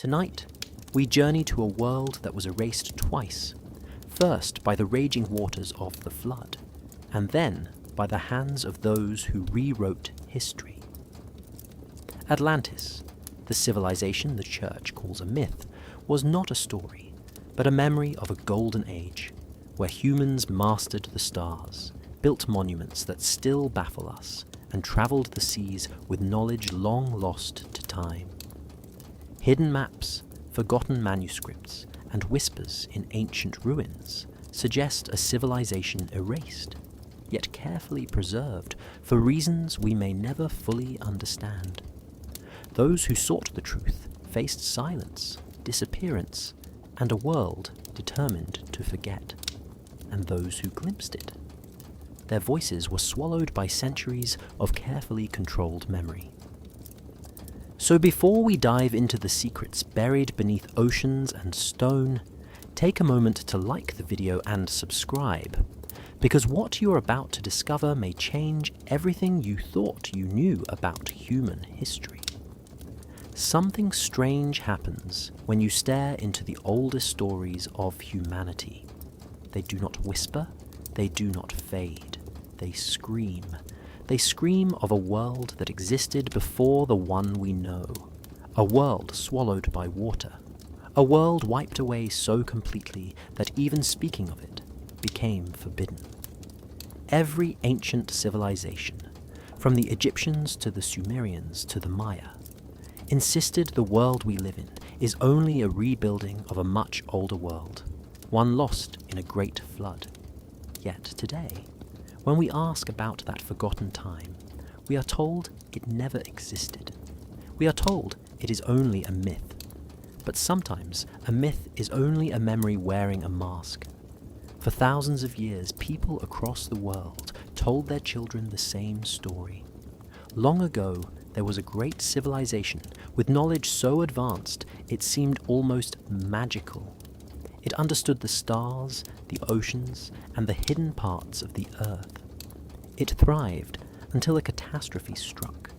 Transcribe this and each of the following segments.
Tonight, we journey to a world that was erased twice, first by the raging waters of the flood, and then by the hands of those who rewrote history. Atlantis, the civilization the Church calls a myth, was not a story, but a memory of a golden age, where humans mastered the stars, built monuments that still baffle us, and travelled the seas with knowledge long lost to time. Hidden maps, forgotten manuscripts, and whispers in ancient ruins suggest a civilization erased, yet carefully preserved for reasons we may never fully understand. Those who sought the truth faced silence, disappearance, and a world determined to forget. And those who glimpsed it, their voices were swallowed by centuries of carefully controlled memory. So before we dive into the secrets buried beneath oceans and stone, take a moment to like the video and subscribe, because what you're about to discover may change everything you thought you knew about human history. Something strange happens when you stare into the oldest stories of humanity. They do not whisper, they do not fade, they scream. They scream of a world that existed before the one we know, a world swallowed by water, a world wiped away so completely that even speaking of it became forbidden. Every ancient civilization, from the Egyptians to the Sumerians to the Maya, insisted the world we live in is only a rebuilding of a much older world, one lost in a great flood. Yet today, when we ask about that forgotten time, we are told it never existed. We are told it is only a myth. But sometimes a myth is only a memory wearing a mask. For thousands of years, people across the world told their children the same story. Long ago, there was a great civilization with knowledge so advanced it seemed almost magical. It understood the stars, the oceans, and the hidden parts of the earth. It thrived until a catastrophe struck.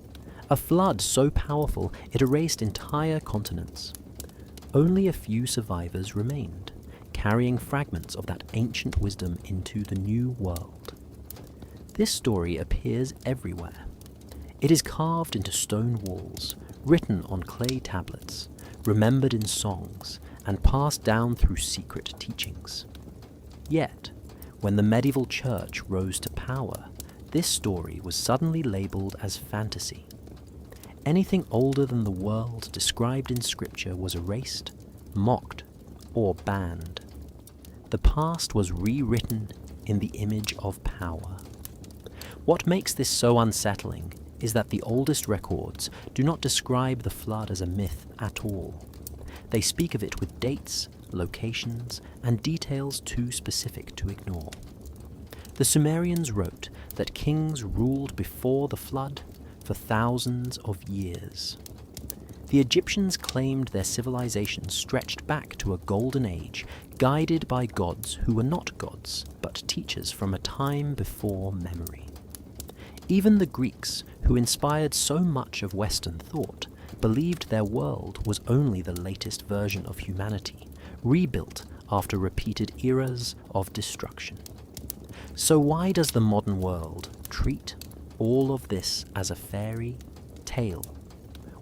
A flood so powerful it erased entire continents. Only a few survivors remained, carrying fragments of that ancient wisdom into the new world. This story appears everywhere. It is carved into stone walls, written on clay tablets, remembered in songs, and passed down through secret teachings. Yet, when the medieval church rose to power, this story was suddenly labelled as fantasy. Anything older than the world described in scripture was erased, mocked, or banned. The past was rewritten in the image of power. What makes this so unsettling is that the oldest records do not describe the flood as a myth at all. They speak of it with dates, locations, and details too specific to ignore. The Sumerians wrote that kings ruled before the flood for thousands of years. The Egyptians claimed their civilization stretched back to a golden age, guided by gods who were not gods, but teachers from a time before memory. Even the Greeks, who inspired so much of Western thought, believed their world was only the latest version of humanity, rebuilt after repeated eras of destruction. So why does the modern world treat all of this as a fairy tale?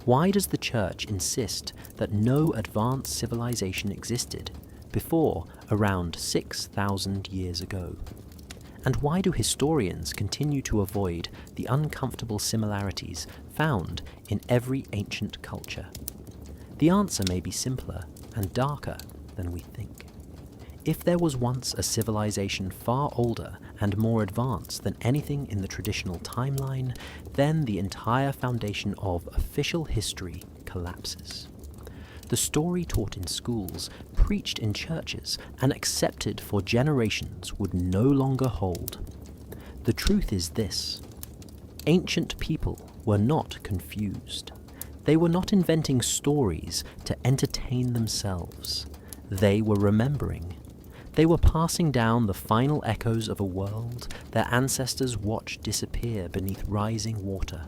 Why does the Church insist that no advanced civilization existed before around 6,000 years ago? And why do historians continue to avoid the uncomfortable similarities found in every ancient culture? The answer may be simpler and darker than we think. If there was once a civilization far older and more advanced than anything in the traditional timeline, then the entire foundation of official history collapses. The story taught in schools, preached in churches, and accepted for generations would no longer hold. The truth is this: ancient people were not confused. They were not inventing stories to entertain themselves. They were remembering. They were passing down the final echoes of a world their ancestors watched disappear beneath rising water.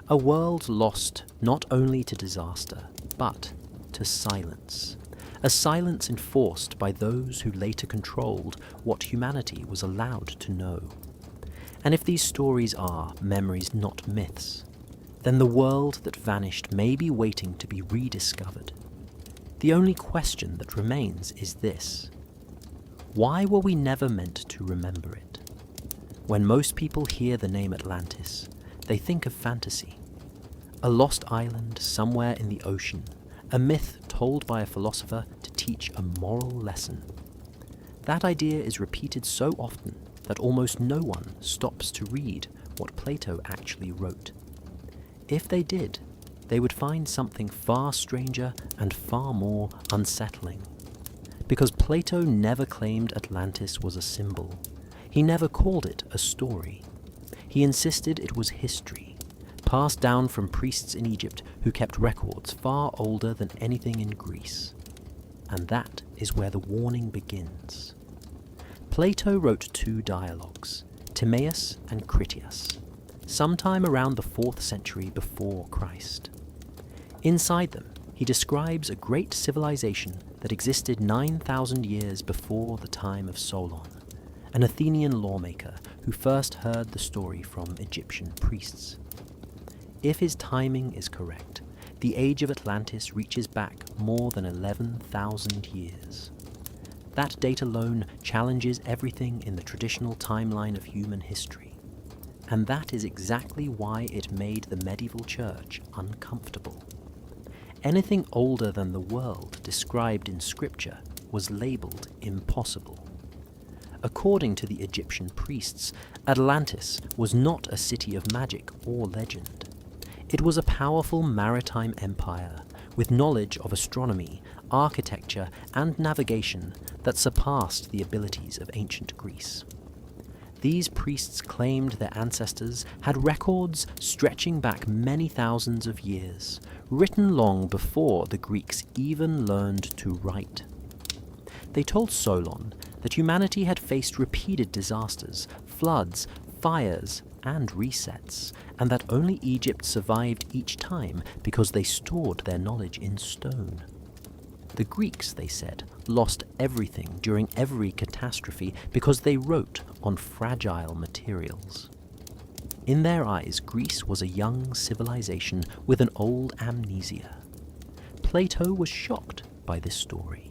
A world lost not only to disaster, but to silence, a silence enforced by those who later controlled what humanity was allowed to know. And if these stories are memories, not myths, then the world that vanished may be waiting to be rediscovered. The only question that remains is this: why were we never meant to remember it? When most people hear the name Atlantis, they think of fantasy. A lost island somewhere in the ocean, a myth told by a philosopher to teach a moral lesson. That idea is repeated so often that almost no one stops to read what Plato actually wrote. If they did, they would find something far stranger and far more unsettling. Because Plato never claimed Atlantis was a symbol. He never called it a story. He insisted it was history, passed down from priests in Egypt who kept records far older than anything in Greece. And that is where the warning begins. Plato wrote 2 dialogues, Timaeus and Critias, sometime around the 4th century before Christ. Inside them, he describes a great civilization that existed 9,000 years before the time of Solon, an Athenian lawmaker who first heard the story from Egyptian priests. If his timing is correct, the age of Atlantis reaches back more than 11,000 years. That date alone challenges everything in the traditional timeline of human history, and that is exactly why it made the medieval church uncomfortable. Anything older than the world described in scripture was labeled impossible. According to the Egyptian priests, Atlantis was not a city of magic or legend. It was a powerful maritime empire with knowledge of astronomy, architecture, and navigation that surpassed the abilities of ancient Greece. These priests claimed their ancestors had records stretching back many thousands of years, written long before the Greeks even learned to write. They told Solon that humanity had faced repeated disasters, floods, fires, and resets, and that only Egypt survived each time because they stored their knowledge in stone. The Greeks, they said, lost everything during every catastrophe because they wrote on fragile materials. In their eyes, Greece was a young civilization with an old amnesia. Plato was shocked by this story.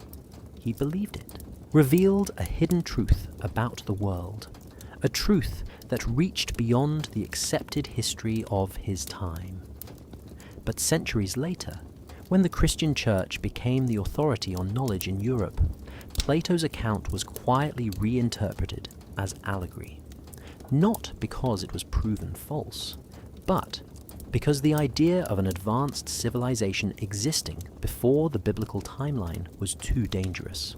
He believed it, revealed a hidden truth about the world, a truth that reached beyond the accepted history of his time. But centuries later, when the Christian church became the authority on knowledge in Europe, Plato's account was quietly reinterpreted as allegory, not because it was proven false, but because the idea of an advanced civilization existing before the biblical timeline was too dangerous.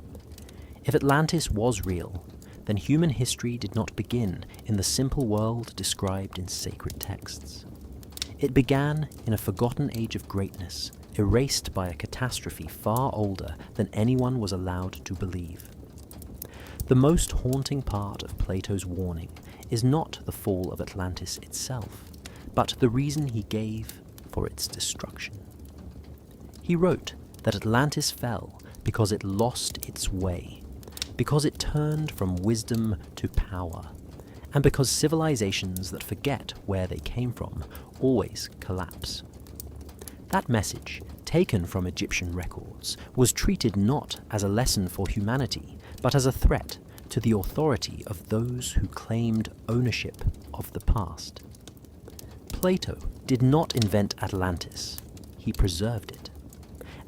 If Atlantis was real, then human history did not begin in the simple world described in sacred texts. It began in a forgotten age of greatness, erased by a catastrophe far older than anyone was allowed to believe. The most haunting part of Plato's warning is not the fall of Atlantis itself, but the reason he gave for its destruction. He wrote that Atlantis fell because it lost its way, because it turned from wisdom to power, and because civilizations that forget where they came from always collapse. That message, taken from Egyptian records, was treated not as a lesson for humanity, but as a threat to the authority of those who claimed ownership of the past. Plato did not invent Atlantis, he preserved it.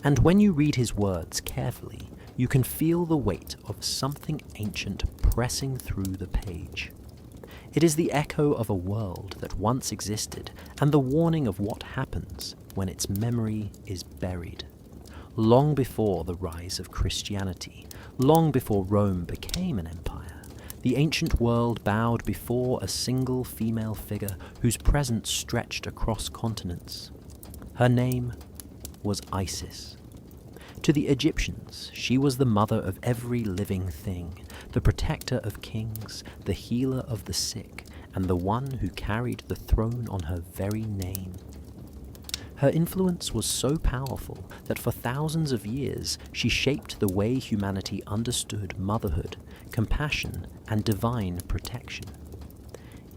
And when you read his words carefully, you can feel the weight of something ancient pressing through the page. It is the echo of a world that once existed and the warning of what happens when its memory is buried. Long before the rise of Christianity, long before Rome became an empire, the ancient world bowed before a single female figure whose presence stretched across continents. Her name was Isis. To the Egyptians, she was the mother of every living thing, the protector of kings, the healer of the sick, and the one who carried the throne on her very name. Her influence was so powerful that for thousands of years she shaped the way humanity understood motherhood, compassion, and divine protection.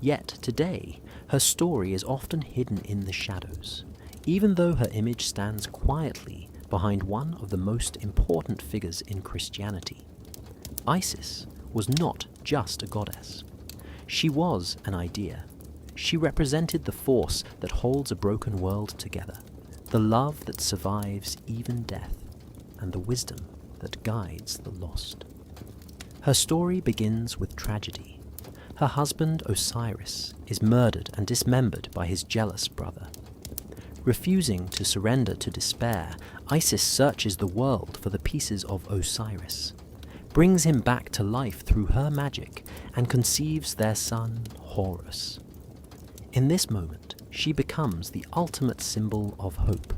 Yet today, her story is often hidden in the shadows, even though her image stands quietly behind one of the most important figures in Christianity. Isis was not just a goddess. She was an idea. She represented the force that holds a broken world together, the love that survives even death, and the wisdom that guides the lost. Her story begins with tragedy. Her husband Osiris is murdered and dismembered by his jealous brother. Refusing to surrender to despair, Isis searches the world for the pieces of Osiris, brings him back to life through her magic, and conceives their son Horus. In this moment, she becomes the ultimate symbol of hope,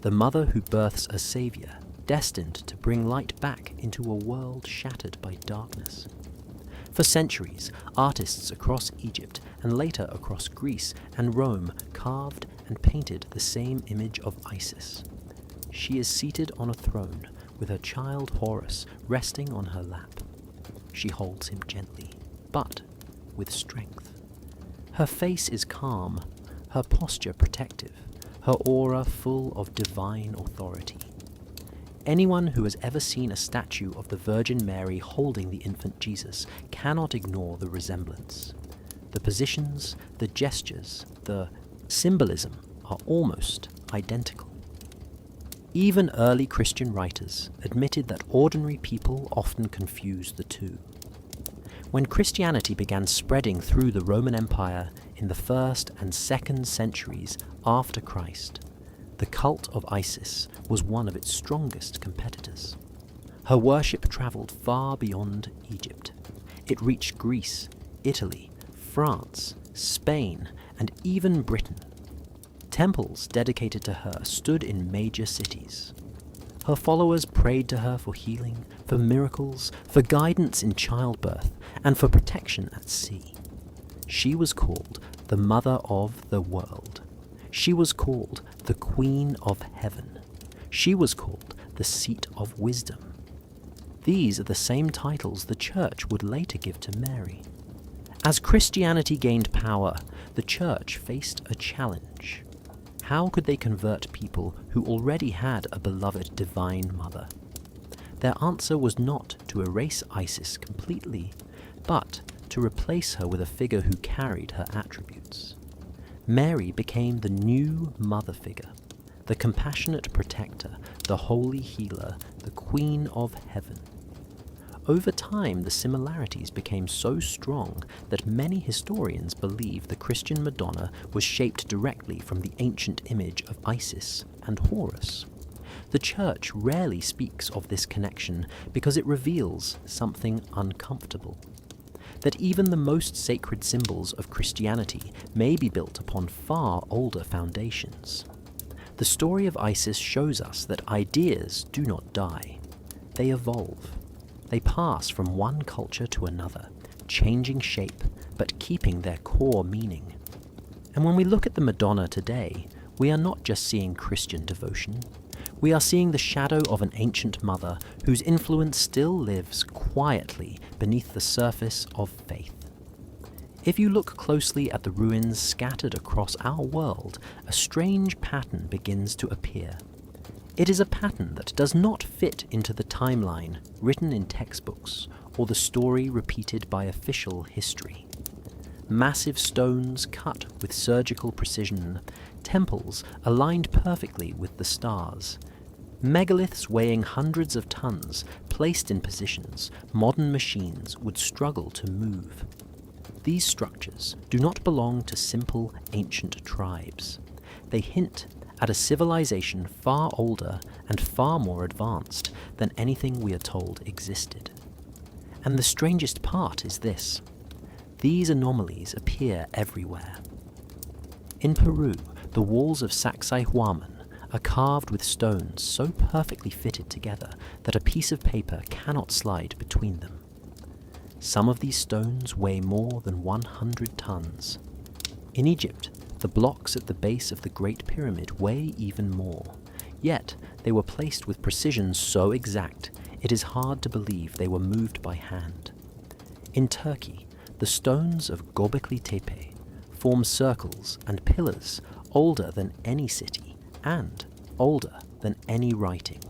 the mother who births a savior destined to bring light back into a world shattered by darkness. For centuries, artists across Egypt and later across Greece and Rome carved and painted the same image of Isis. She is seated on a throne with her child Horus resting on her lap. She holds him gently, but with strength. Her face is calm, her posture protective, her aura full of divine authority. Anyone who has ever seen a statue of the Virgin Mary holding the infant Jesus cannot ignore the resemblance. The positions, the gestures, the symbolism are almost identical. Even early Christian writers admitted that ordinary people often confuse the two. When Christianity began spreading through the Roman Empire in the 1st and 2nd centuries after Christ, the cult of Isis was one of its strongest competitors. Her worship traveled far beyond Egypt. It reached Greece, Italy, France, Spain, and even Britain. Temples dedicated to her stood in major cities. Her followers prayed to her for healing, for miracles, for guidance in childbirth, and for protection at sea. She was called the Mother of the World. She was called the Queen of Heaven. She was called the Seat of Wisdom. These are the same titles the Church would later give to Mary. As Christianity gained power, the Church faced a challenge. How could they convert people who already had a beloved divine mother? Their answer was not to erase Isis completely, but to replace her with a figure who carried her attributes. Mary became the new mother figure, the compassionate protector, the holy healer, the Queen of Heaven. Over time, the similarities became so strong that many historians believe the Christian Madonna was shaped directly from the ancient image of Isis and Horus. The Church rarely speaks of this connection because it reveals something uncomfortable. That even the most sacred symbols of Christianity may be built upon far older foundations. The story of Isis shows us that ideas do not die. They evolve. They pass from one culture to another, changing shape, but keeping their core meaning. And when we look at the Madonna today, we are not just seeing Christian devotion. We are seeing the shadow of an ancient mother whose influence still lives quietly beneath the surface of faith. If you look closely at the ruins scattered across our world, a strange pattern begins to appear. It is a pattern that does not fit into the timeline written in textbooks or the story repeated by official history. Massive stones cut with surgical precision, temples aligned perfectly with the stars, megaliths weighing hundreds of tons placed in positions modern machines would struggle to move. These structures do not belong to simple ancient tribes. They hint at a civilization far older and far more advanced than anything we are told existed. And the strangest part is this: these anomalies appear everywhere. In Peru, the walls of Sacsayhuaman are carved with stones so perfectly fitted together that a piece of paper cannot slide between them. Some of these stones weigh more than 100 tons. In Egypt, The blocks at the base of the Great Pyramid weigh even more, yet they were placed with precision so exact it is hard to believe they were moved by hand. In Turkey, the stones of Göbekli Tepe form circles and pillars older than any city and older than any writing.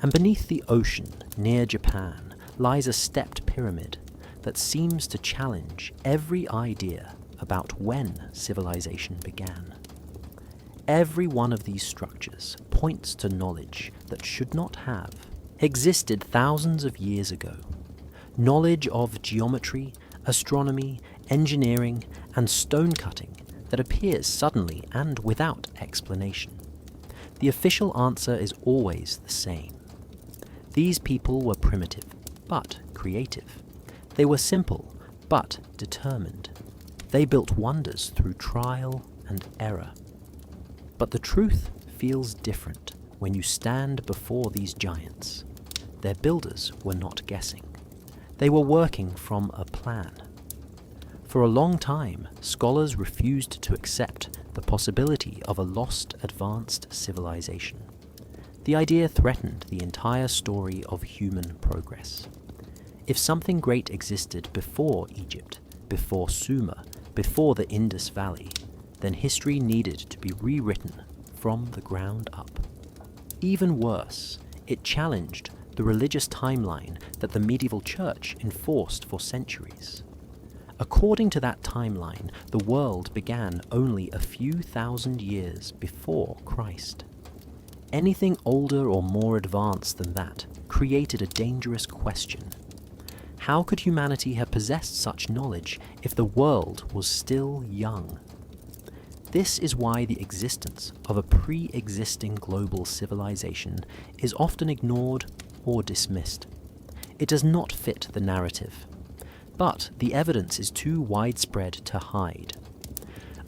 And beneath the ocean, near Japan, lies a stepped pyramid that seems to challenge every idea about when civilization began. Every one of these structures points to knowledge that should not have existed thousands of years ago. Knowledge of geometry, astronomy, engineering, and stone cutting that appears suddenly and without explanation. The official answer is always the same. These people were primitive, but creative. They were simple, but determined. They built wonders through trial and error. But the truth feels different when you stand before these giants. Their builders were not guessing. They were working from a plan. For a long time, scholars refused to accept the possibility of a lost advanced civilization. The idea threatened the entire story of human progress. If something great existed before Egypt, before Sumer, before the Indus Valley, then history needed to be rewritten from the ground up. Even worse, it challenged the religious timeline that the medieval church enforced for centuries. According to that timeline, the world began only a few thousand years before Christ. Anything older or more advanced than that created a dangerous question. How could humanity have possessed such knowledge if the world was still young? This is why the existence of a pre-existing global civilization is often ignored or dismissed. It does not fit the narrative, but the evidence is too widespread to hide.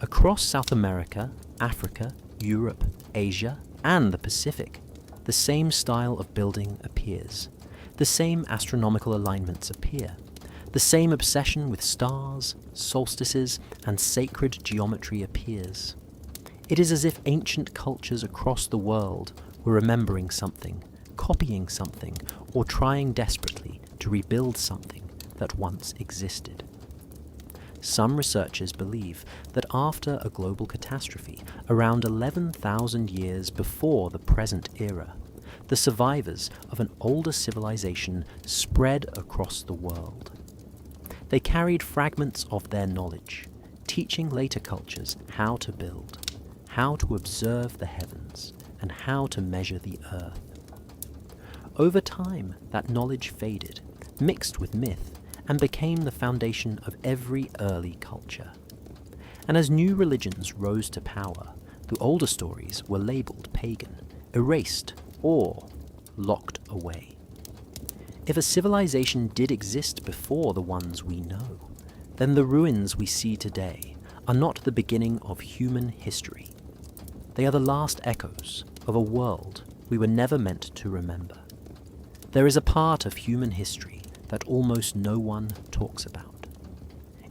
Across South America, Africa, Europe, Asia, and the Pacific, the same style of building appears. The same astronomical alignments appear. The same obsession with stars, solstices, and sacred geometry appears. It is as if ancient cultures across the world were remembering something, copying something, or trying desperately to rebuild something that once existed. Some researchers believe that after a global catastrophe, around 11,000 years before the present era, the survivors of an older civilization spread across the world. They carried fragments of their knowledge, teaching later cultures how to build, how to observe the heavens, and how to measure the earth. Over time, that knowledge faded, mixed with myth, and became the foundation of every early culture. And as new religions rose to power, the older stories were labeled pagan, erased, or locked away. If a civilization did exist before the ones we know, then the ruins we see today are not the beginning of human history. They are the last echoes of a world we were never meant to remember. There is a part of human history that almost no one talks about.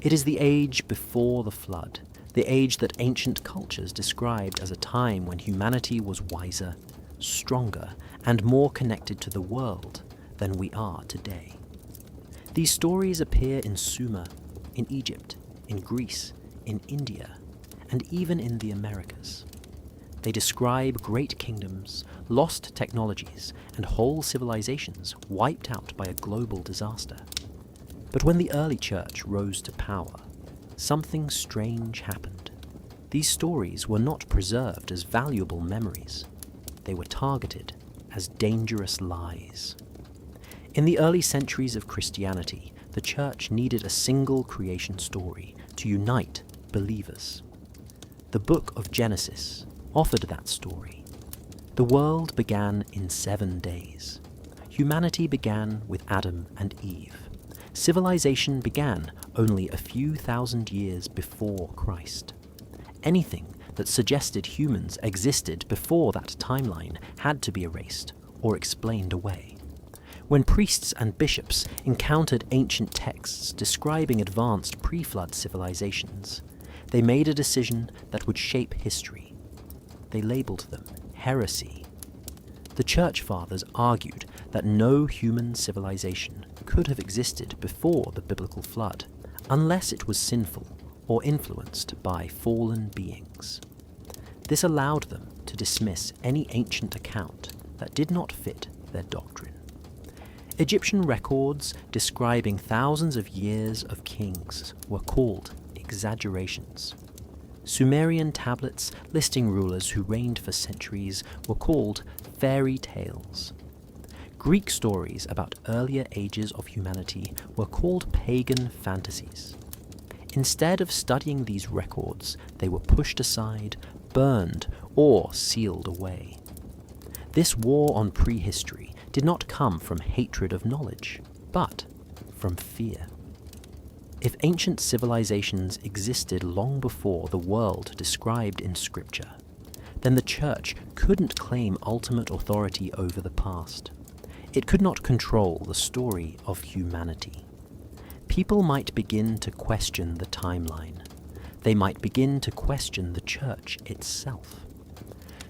It is the age before the flood, the age that ancient cultures described as a time when humanity was wiser, stronger, and more connected to the world than we are today. These stories appear in Sumer, in Egypt, in Greece, in India, and even in the Americas. They describe great kingdoms, lost technologies, and whole civilizations wiped out by a global disaster. But when the early church rose to power, something strange happened. These stories were not preserved as valuable memories. They were targeted as dangerous lies. In the early centuries of Christianity, the church needed a single creation story to unite believers. The book of Genesis offered that story. The world began in 7 days. Humanity began with Adam and Eve. Civilization began only a few thousand years before Christ. Anything that suggested humans existed before that timeline had to be erased or explained away. When priests and bishops encountered ancient texts describing advanced pre-flood civilizations, They made a decision that would shape history. They labeled them heresy. The Church Fathers argued that no human civilization could have existed before the biblical flood unless it was sinful or influenced by fallen beings. This allowed them to dismiss any ancient account that did not fit their doctrine. Egyptian records describing thousands of years of kings were called exaggerations. Sumerian tablets listing rulers who reigned for centuries were called fairy tales. Greek stories about earlier ages of humanity were called pagan fantasies. Instead of studying these records, they were pushed aside, burned, or sealed away. This war on prehistory did not come from hatred of knowledge, but from fear. If ancient civilizations existed long before the world described in Scripture, then the Church couldn't claim ultimate authority over the past. It could not control the story of humanity. People might begin to question the timeline. They might begin to question the Church itself.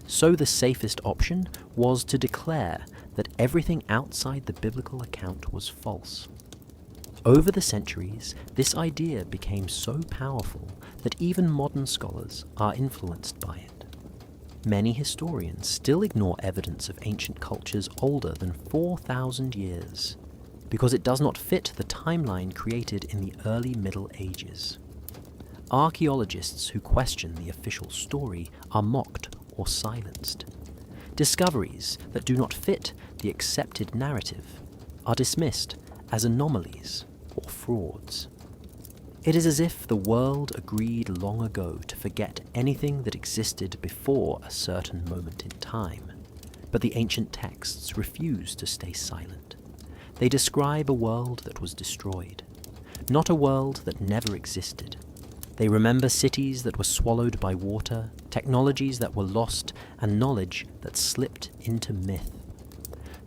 So the safest option was to declare that everything outside the biblical account was false. Over the centuries, this idea became so powerful that even modern scholars are influenced by it. Many historians still ignore evidence of ancient cultures older than 4,000 years, because it does not fit the timeline created in the early Middle Ages. Archaeologists who question the official story are mocked or silenced. Discoveries that do not fit the accepted narrative are dismissed as anomalies or frauds. It is as if the world agreed long ago to forget anything that existed before a certain moment in time, but the ancient texts refuse to stay silent. They describe a world that was destroyed, not a world that never existed. They remember cities that were swallowed by water, technologies that were lost, and knowledge that slipped into myth.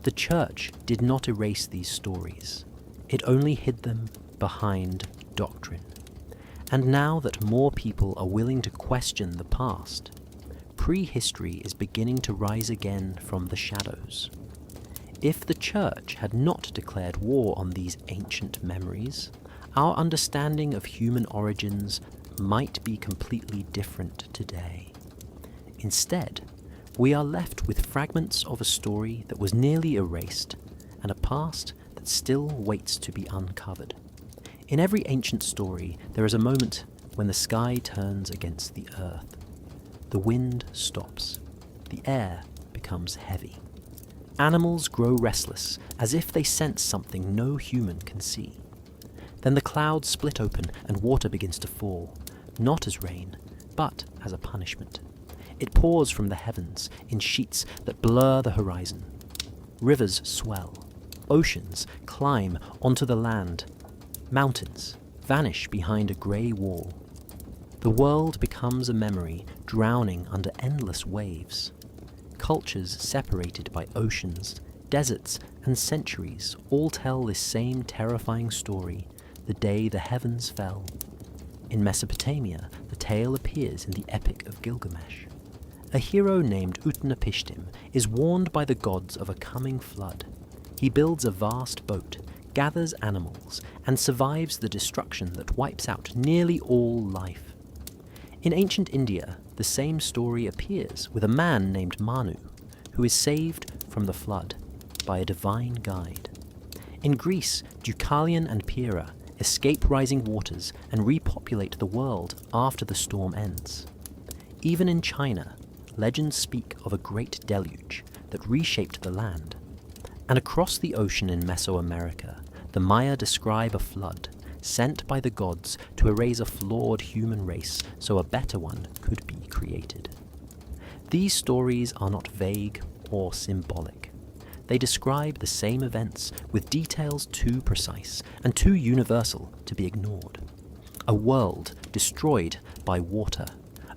The Church did not erase these stories. It only hid them behind doctrine. And now that more people are willing to question the past, prehistory is beginning to rise again from the shadows. If the Church had not declared war on these ancient memories, our understanding of human origins might be completely different today. Instead, we are left with fragments of a story that was nearly erased and a past that still waits to be uncovered. In every ancient story, there is a moment when the sky turns against the earth. The wind stops. The air becomes heavy. Animals grow restless, as if they sense something no human can see. Then the clouds split open and water begins to fall, not as rain, but as a punishment. It pours from the heavens in sheets that blur the horizon. Rivers swell. Oceans climb onto the land. Mountains vanish behind a grey wall. The world becomes a memory drowning under endless waves. Cultures separated by oceans, deserts, and centuries all tell this same terrifying story, the day the heavens fell. In Mesopotamia, the tale appears in the Epic of Gilgamesh. A hero named Utnapishtim is warned by the gods of a coming flood. He builds a vast boat, gathers animals, and survives the destruction that wipes out nearly all life. In ancient India, the same story appears with a man named Manu, who is saved from the flood by a divine guide. In Greece, Deucalion and Pyrrha escape rising waters and repopulate the world after the storm ends. Even in China, legends speak of a great deluge that reshaped the land. And across the ocean in Mesoamerica, the Maya describe a flood sent by the gods to erase a flawed human race so a better one could be created. These stories are not vague or symbolic. They describe the same events with details too precise and too universal to be ignored. A world destroyed by water,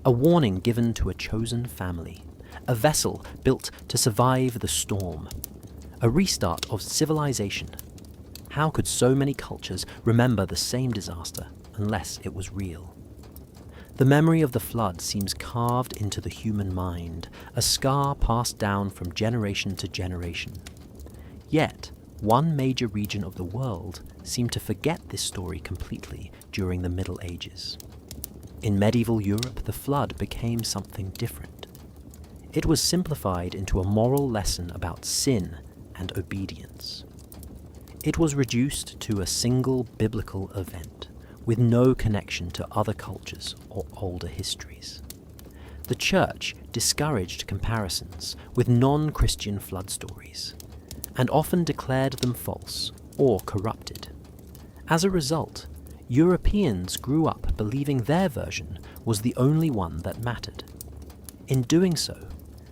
a warning given to a chosen family, a vessel built to survive the storm, a restart of civilization. How could so many cultures remember the same disaster unless it was real? The memory of the flood seems carved into the human mind, a scar passed down from generation to generation. Yet, one major region of the world seemed to forget this story completely during the Middle Ages. In medieval Europe, the flood became something different. It was simplified into a moral lesson about sin and obedience. It was reduced to a single biblical event, with no connection to other cultures or older histories. The Church discouraged comparisons with non-Christian flood stories, and often declared them false or corrupted. As a result, Europeans grew up believing their version was the only one that mattered. In doing so,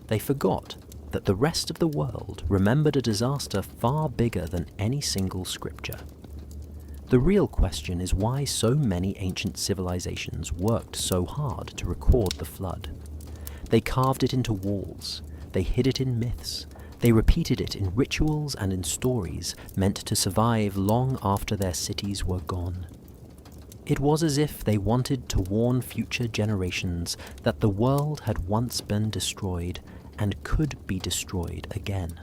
they forgot that the rest of the world remembered a disaster far bigger than any single scripture. The real question is why so many ancient civilizations worked so hard to record the flood. They carved it into walls, they hid it in myths, they repeated it in rituals and in stories meant to survive long after their cities were gone. It was as if they wanted to warn future generations that the world had once been destroyed and could be destroyed again.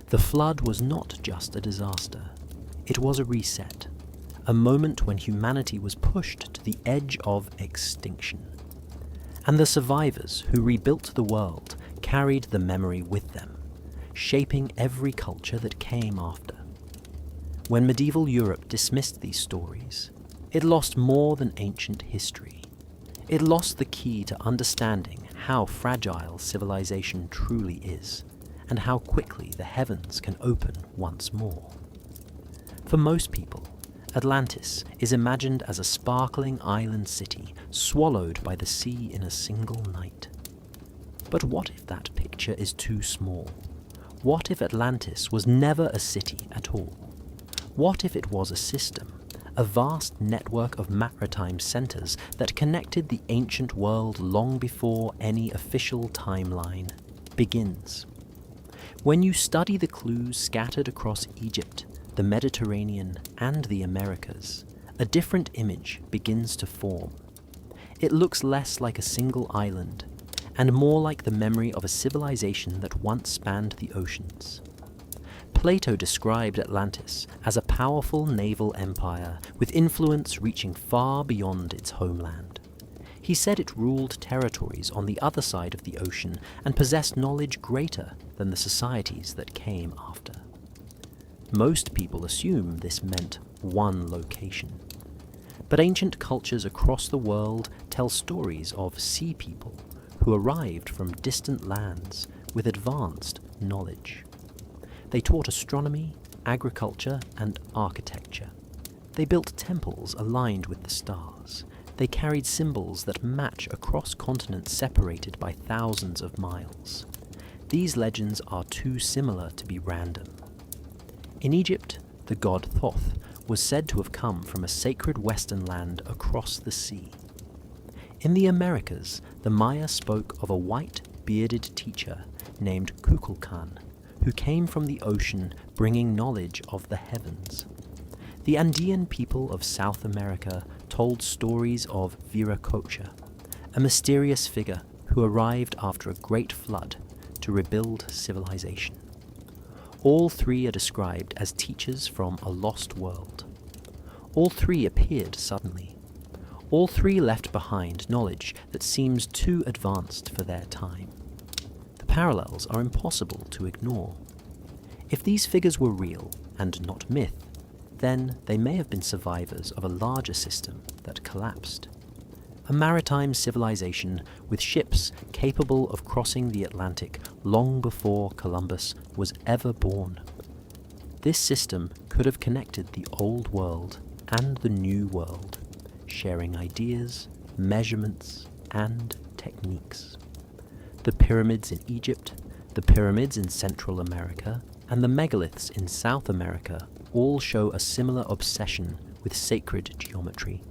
The flood was not just a disaster. It was a reset, a moment when humanity was pushed to the edge of extinction. And the survivors who rebuilt the world carried the memory with them, shaping every culture that came after. When medieval Europe dismissed these stories, it lost more than ancient history. It lost the key to understanding how fragile civilization truly is, and how quickly the heavens can open once more. For most people, Atlantis is imagined as a sparkling island city swallowed by the sea in a single night. But what if that picture is too small? What if Atlantis was never a city at all? What if it was a system, a vast network of maritime centers that connected the ancient world long before any official timeline begins? When you study the clues scattered across Egypt, the Mediterranean, and the Americas, a different image begins to form. It looks less like a single island, and more like the memory of a civilization that once spanned the oceans. Plato described Atlantis as a powerful naval empire with influence reaching far beyond its homeland. He said it ruled territories on the other side of the ocean and possessed knowledge greater than the societies that came after. Most people assume this meant one location. But ancient cultures across the world tell stories of sea people who arrived from distant lands with advanced knowledge. They taught astronomy, agriculture, and architecture. They built temples aligned with the stars. They carried symbols that match across continents separated by thousands of miles. These legends are too similar to be random. In Egypt, the god Thoth was said to have come from a sacred western land across the sea. In the Americas, the Maya spoke of a white, bearded teacher named Kukulkan, who came from the ocean bringing knowledge of the heavens. The Andean people of South America told stories of Viracocha, a mysterious figure who arrived after a great flood to rebuild civilization. All three are described as teachers from a lost world. All three appeared suddenly. All three left behind knowledge that seems too advanced for their time. The parallels are impossible to ignore. If these figures were real and not myth, then they may have been survivors of a larger system that collapsed. A maritime civilization with ships capable of crossing the Atlantic long before Columbus was ever born. This system could have connected the old world and the new world, sharing ideas, measurements, and techniques. The pyramids in Egypt, the pyramids in Central America, and the megaliths in South America all show a similar obsession with sacred geometry.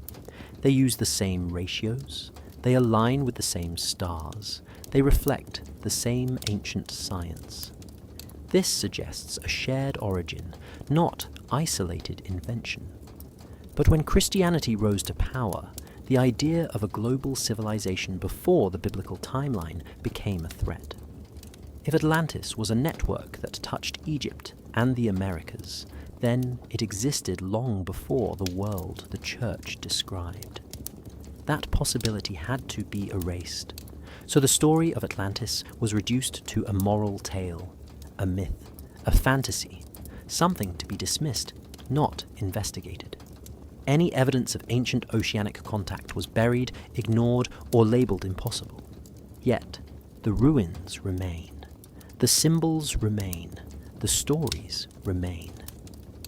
They use the same ratios, they align with the same stars, they reflect the same ancient science. This suggests a shared origin, not isolated invention. But when Christianity rose to power, the idea of a global civilization before the biblical timeline became a threat. If Atlantis was a network that touched Egypt and the Americas, then it existed long before the world the Church described. That possibility had to be erased. So the story of Atlantis was reduced to a moral tale, a myth, a fantasy, something to be dismissed, not investigated. Any evidence of ancient oceanic contact was buried, ignored, or labelled impossible. Yet, the ruins remain. The symbols remain. The stories remain.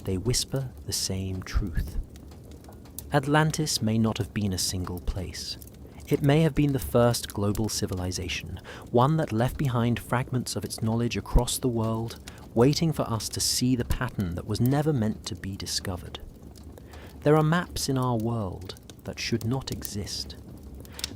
They whisper the same truth. Atlantis may not have been a single place. It may have been the first global civilization, one that left behind fragments of its knowledge across the world, waiting for us to see the pattern that was never meant to be discovered. There are maps in our world that should not exist.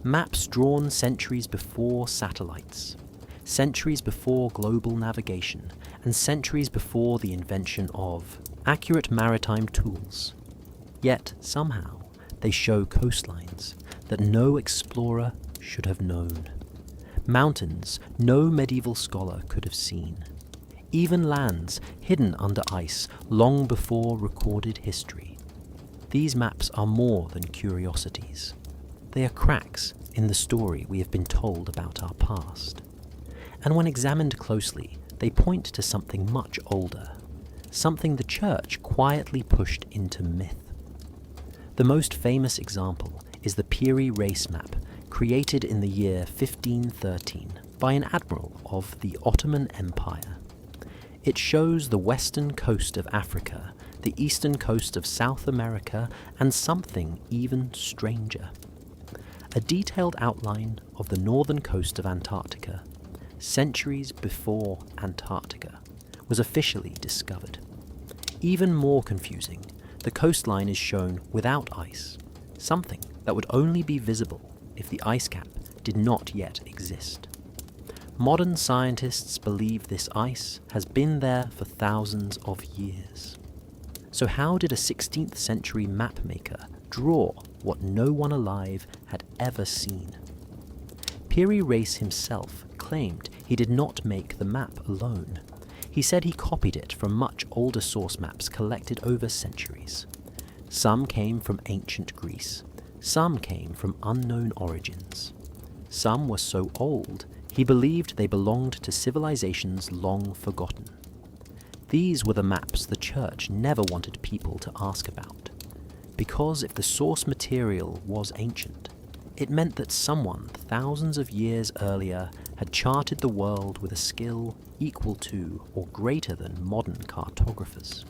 Maps drawn centuries before satellites, centuries before global navigation, and centuries before the invention of accurate maritime tools. Yet, somehow, they show coastlines that no explorer should have known. Mountains no medieval scholar could have seen. Even lands hidden under ice long before recorded history. These maps are more than curiosities. They are cracks in the story we have been told about our past. And when examined closely, they point to something much older, something the Church quietly pushed into myth. The most famous example is the Piri Reis map, created in the year 1513 by an admiral of the Ottoman Empire. It shows the western coast of Africa, the eastern coast of South America, and something even stranger. A detailed outline of the northern coast of Antarctica, centuries before Antarctica was officially discovered. Even more confusing, the coastline is shown without ice, something that would only be visible if the ice cap did not yet exist. Modern scientists believe this ice has been there for thousands of years. So how did a 16th century mapmaker draw what no one alive had ever seen? Piri Reis himself claimed he did not make the map alone. He said he copied it from much older source maps collected over centuries. Some came from ancient Greece. Some came from unknown origins. Some were so old, he believed they belonged to civilizations long forgotten. These were the maps the Church never wanted people to ask about. Because if the source material was ancient, it meant that someone thousands of years earlier had charted the world with a skill equal to or greater than modern cartographers.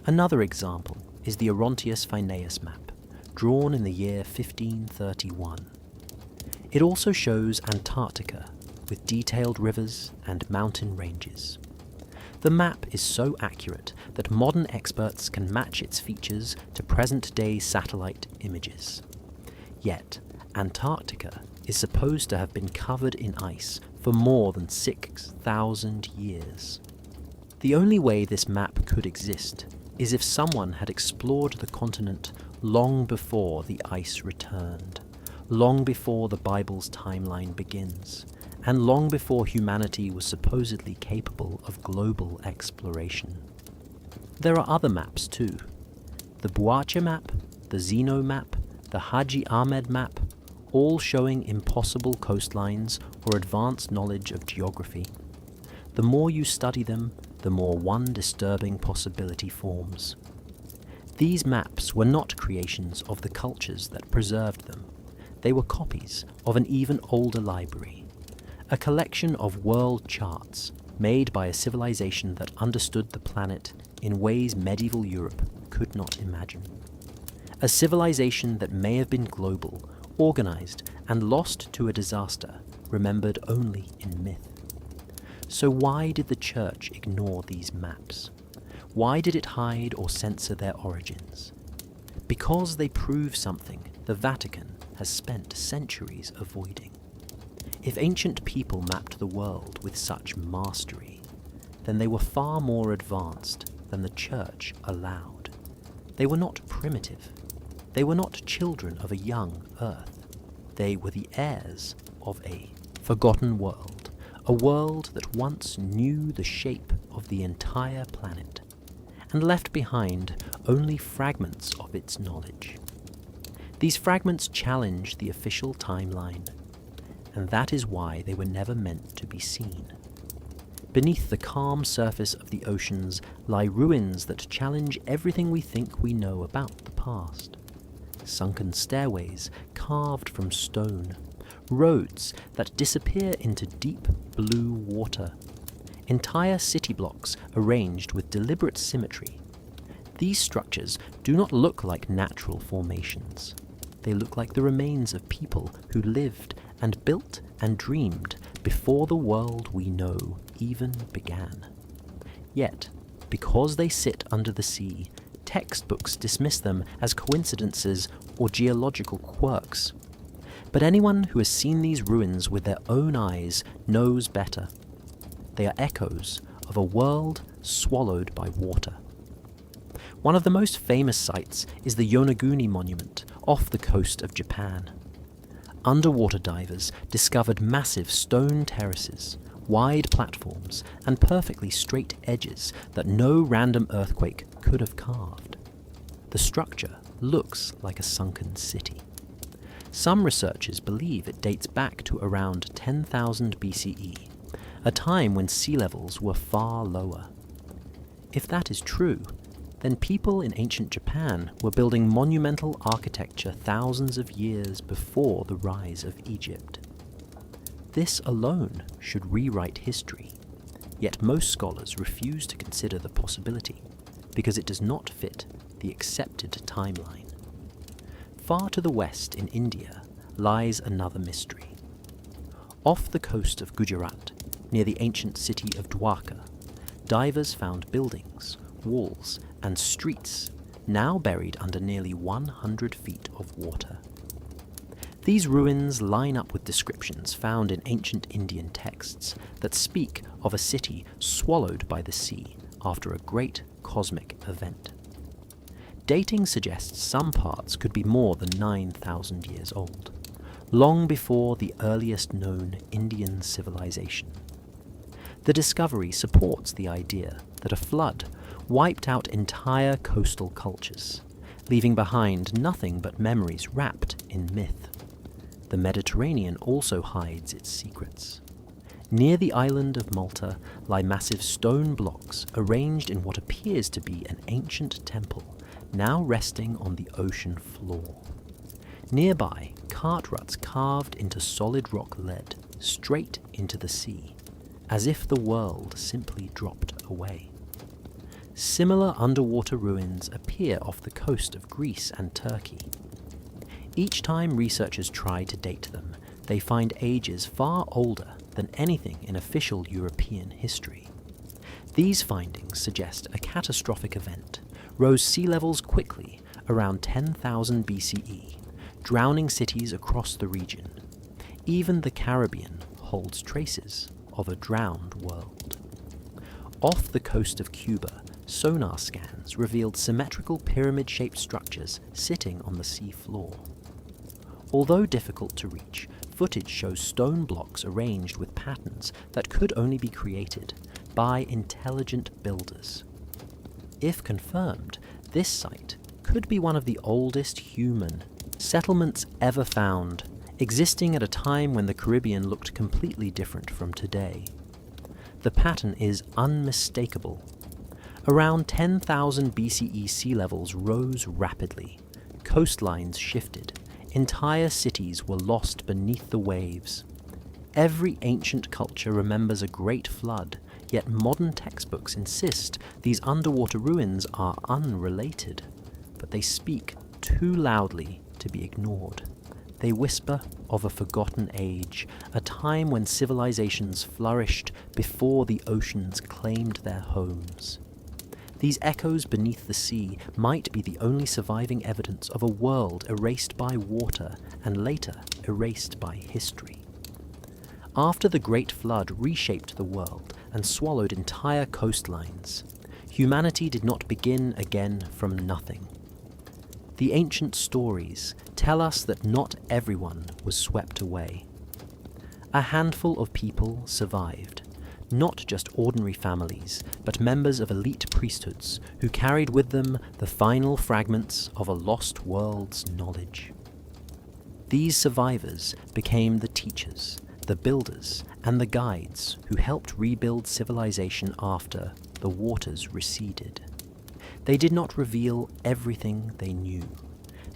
Another example is the Orontius Phineus map, drawn in the year 1531. It also shows Antarctica, with detailed rivers and mountain ranges. The map is so accurate that modern experts can match its features to present-day satellite images. Yet, Antarctica is supposed to have been covered in ice for more than 6,000 years. The only way this map could exist is if someone had explored the continent long before the ice returned, long before the Bible's timeline begins, and long before humanity was supposedly capable of global exploration. There are other maps too. The Buache map, the Zeno map, the Haji Ahmed map, all showing impossible coastlines or advanced knowledge of geography. The more you study them, the more one disturbing possibility forms. These maps were not creations of the cultures that preserved them. They were copies of an even older library, a collection of world charts made by a civilization that understood the planet in ways medieval Europe could not imagine. A civilization that may have been global, organized, and lost to a disaster, remembered only in myth. So why did the Church ignore these maps? Why did it hide or censor their origins? Because they prove something the Vatican has spent centuries avoiding. If ancient people mapped the world with such mastery, then they were far more advanced than the Church allowed. They were not primitive. They were not children of a young Earth. They were the heirs of a forgotten world, a world that once knew the shape of the entire planet, and left behind only fragments of its knowledge. These fragments challenge the official timeline, and that is why they were never meant to be seen. Beneath the calm surface of the oceans lie ruins that challenge everything we think we know about the past. Sunken stairways carved from stone, roads that disappear into deep blue water, entire city blocks arranged with deliberate symmetry. These structures do not look like natural formations. They look like the remains of people who lived and built and dreamed before the world we know even began. Yet, because they sit under the sea, textbooks dismiss them as coincidences or geological quirks. But anyone who has seen these ruins with their own eyes knows better. They are echoes of a world swallowed by water. One of the most famous sites is the Yonaguni Monument off the coast of Japan. Underwater divers discovered massive stone terraces, wide platforms, and perfectly straight edges that no random earthquake could have carved. The structure looks like a sunken city. Some researchers believe it dates back to around 10,000 BCE, a time when sea levels were far lower. If that is true, then people in ancient Japan were building monumental architecture thousands of years before the rise of Egypt. This alone should rewrite history, yet most scholars refuse to consider the possibility because it does not fit the accepted timeline. Far to the west in India lies another mystery. Off the coast of Gujarat, near the ancient city of Dwarka, divers found buildings, walls, and streets now buried under nearly 100 feet of water. These ruins line up with descriptions found in ancient Indian texts that speak of a city swallowed by the sea after a great cosmic event. Dating suggests some parts could be more than 9,000 years old, long before the earliest known Indian civilization. The discovery supports the idea that a flood wiped out entire coastal cultures, leaving behind nothing but memories wrapped in myth. The Mediterranean also hides its secrets. Near the island of Malta lie massive stone blocks arranged in what appears to be an ancient temple, now resting on the ocean floor. Nearby, cart ruts carved into solid rock led straight into the sea, as if the world simply dropped away. Similar underwater ruins appear off the coast of Greece and Turkey. Each time researchers try to date them, they find ages far older than anything in official European history. These findings suggest a catastrophic event rose sea levels quickly around 10,000 BCE, drowning cities across the region. Even the Caribbean holds traces of a drowned world. Off the coast of Cuba, sonar scans revealed symmetrical pyramid-shaped structures sitting on the sea floor. Although difficult to reach, footage shows stone blocks arranged with patterns that could only be created by intelligent builders. If confirmed, this site could be one of the oldest human settlements ever found, existing at a time when the Caribbean looked completely different from today. The pattern is unmistakable. Around 10,000 BCE sea levels rose rapidly, coastlines shifted, entire cities were lost beneath the waves. Every ancient culture remembers a great flood, yet modern textbooks insist these underwater ruins are unrelated. But they speak too loudly to be ignored. They whisper of a forgotten age, a time when civilizations flourished before the oceans claimed their homes. These echoes beneath the sea might be the only surviving evidence of a world erased by water and later erased by history. After the Great Flood reshaped the world and swallowed entire coastlines, humanity did not begin again from nothing. the ancient stories tell us that not everyone was swept away. A handful of people survived, not just ordinary families, but members of elite priesthoods who carried with them the final fragments of a lost world's knowledge. These survivors became the teachers, the builders, and the guides who helped rebuild civilization after the waters receded. They did not reveal everything they knew.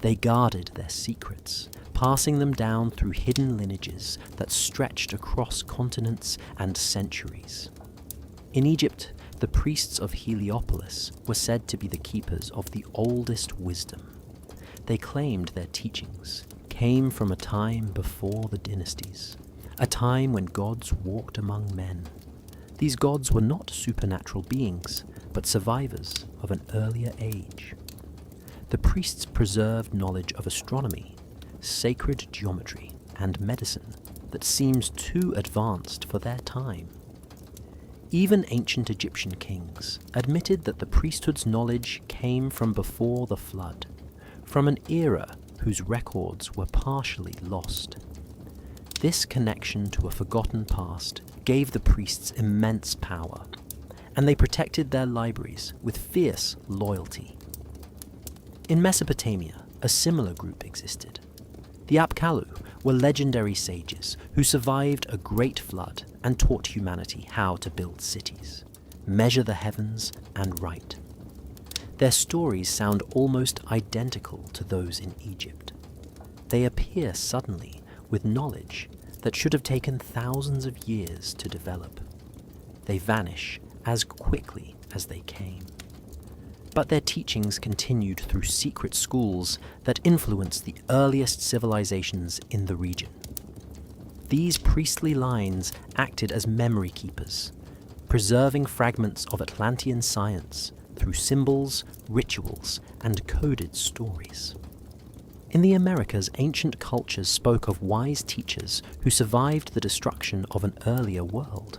They guarded their secrets, passing them down through hidden lineages that stretched across continents and centuries. In Egypt, the priests of Heliopolis were said to be the keepers of the oldest wisdom. They claimed their teachings came from a time before the dynasties, a time when gods walked among men. These gods were not supernatural beings, but survivors of an earlier age. The priests preserved knowledge of astronomy, sacred geometry, and medicine that seems too advanced for their time. Even ancient Egyptian kings admitted that the priesthood's knowledge came from before the flood, from an era whose records were partially lost. This connection to a forgotten past gave the priests immense power, and they protected their libraries with fierce loyalty. In Mesopotamia, a similar group existed. The Apkallu were legendary sages who survived a great flood and taught humanity how to build cities, measure the heavens, and write. Their stories sound almost identical to those in Egypt. They appear suddenly with knowledge that should have taken thousands of years to develop. They vanish as quickly as they came. But their teachings continued through secret schools that influenced the earliest civilizations in the region. These priestly lines acted as memory keepers, preserving fragments of Atlantean science through symbols, rituals, and coded stories. In the Americas, ancient cultures spoke of wise teachers who survived the destruction of an earlier world.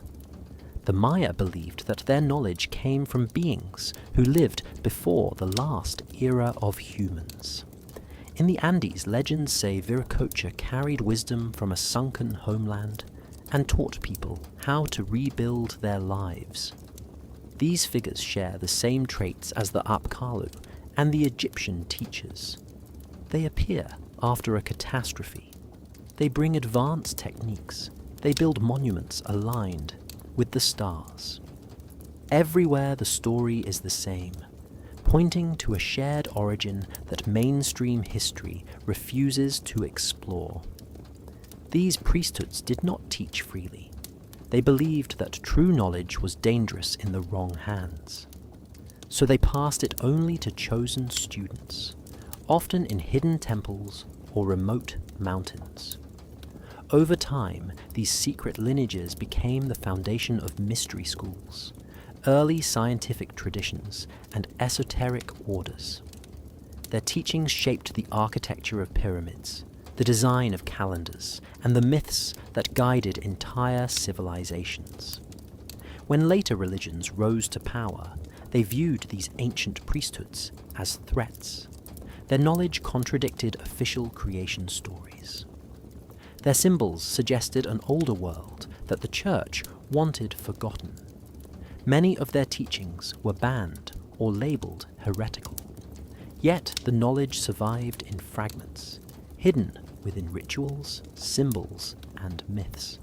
The Maya believed that their knowledge came from beings who lived before the last era of humans. In the Andes, legends say Viracocha carried wisdom from a sunken homeland and taught people how to rebuild their lives. These figures share the same traits as the Apkallu and the Egyptian teachers. They appear after a catastrophe. They bring advanced techniques. They build monuments aligned with the stars. Everywhere the story is the same, pointing to a shared origin that mainstream history refuses to explore. These priesthoods did not teach freely. They believed that true knowledge was dangerous in the wrong hands. So they passed it only to chosen students, often in hidden temples or remote mountains. Over time, these secret lineages became the foundation of mystery schools, early scientific traditions, and esoteric orders. Their teachings shaped the architecture of pyramids, the design of calendars, and the myths that guided entire civilizations. When later religions rose to power, they viewed these ancient priesthoods as threats. Their knowledge contradicted official creation stories. Their symbols suggested an older world that the Church wanted forgotten. Many of their teachings were banned or labeled heretical. Yet the knowledge survived in fragments, hidden within rituals, symbols, and myths.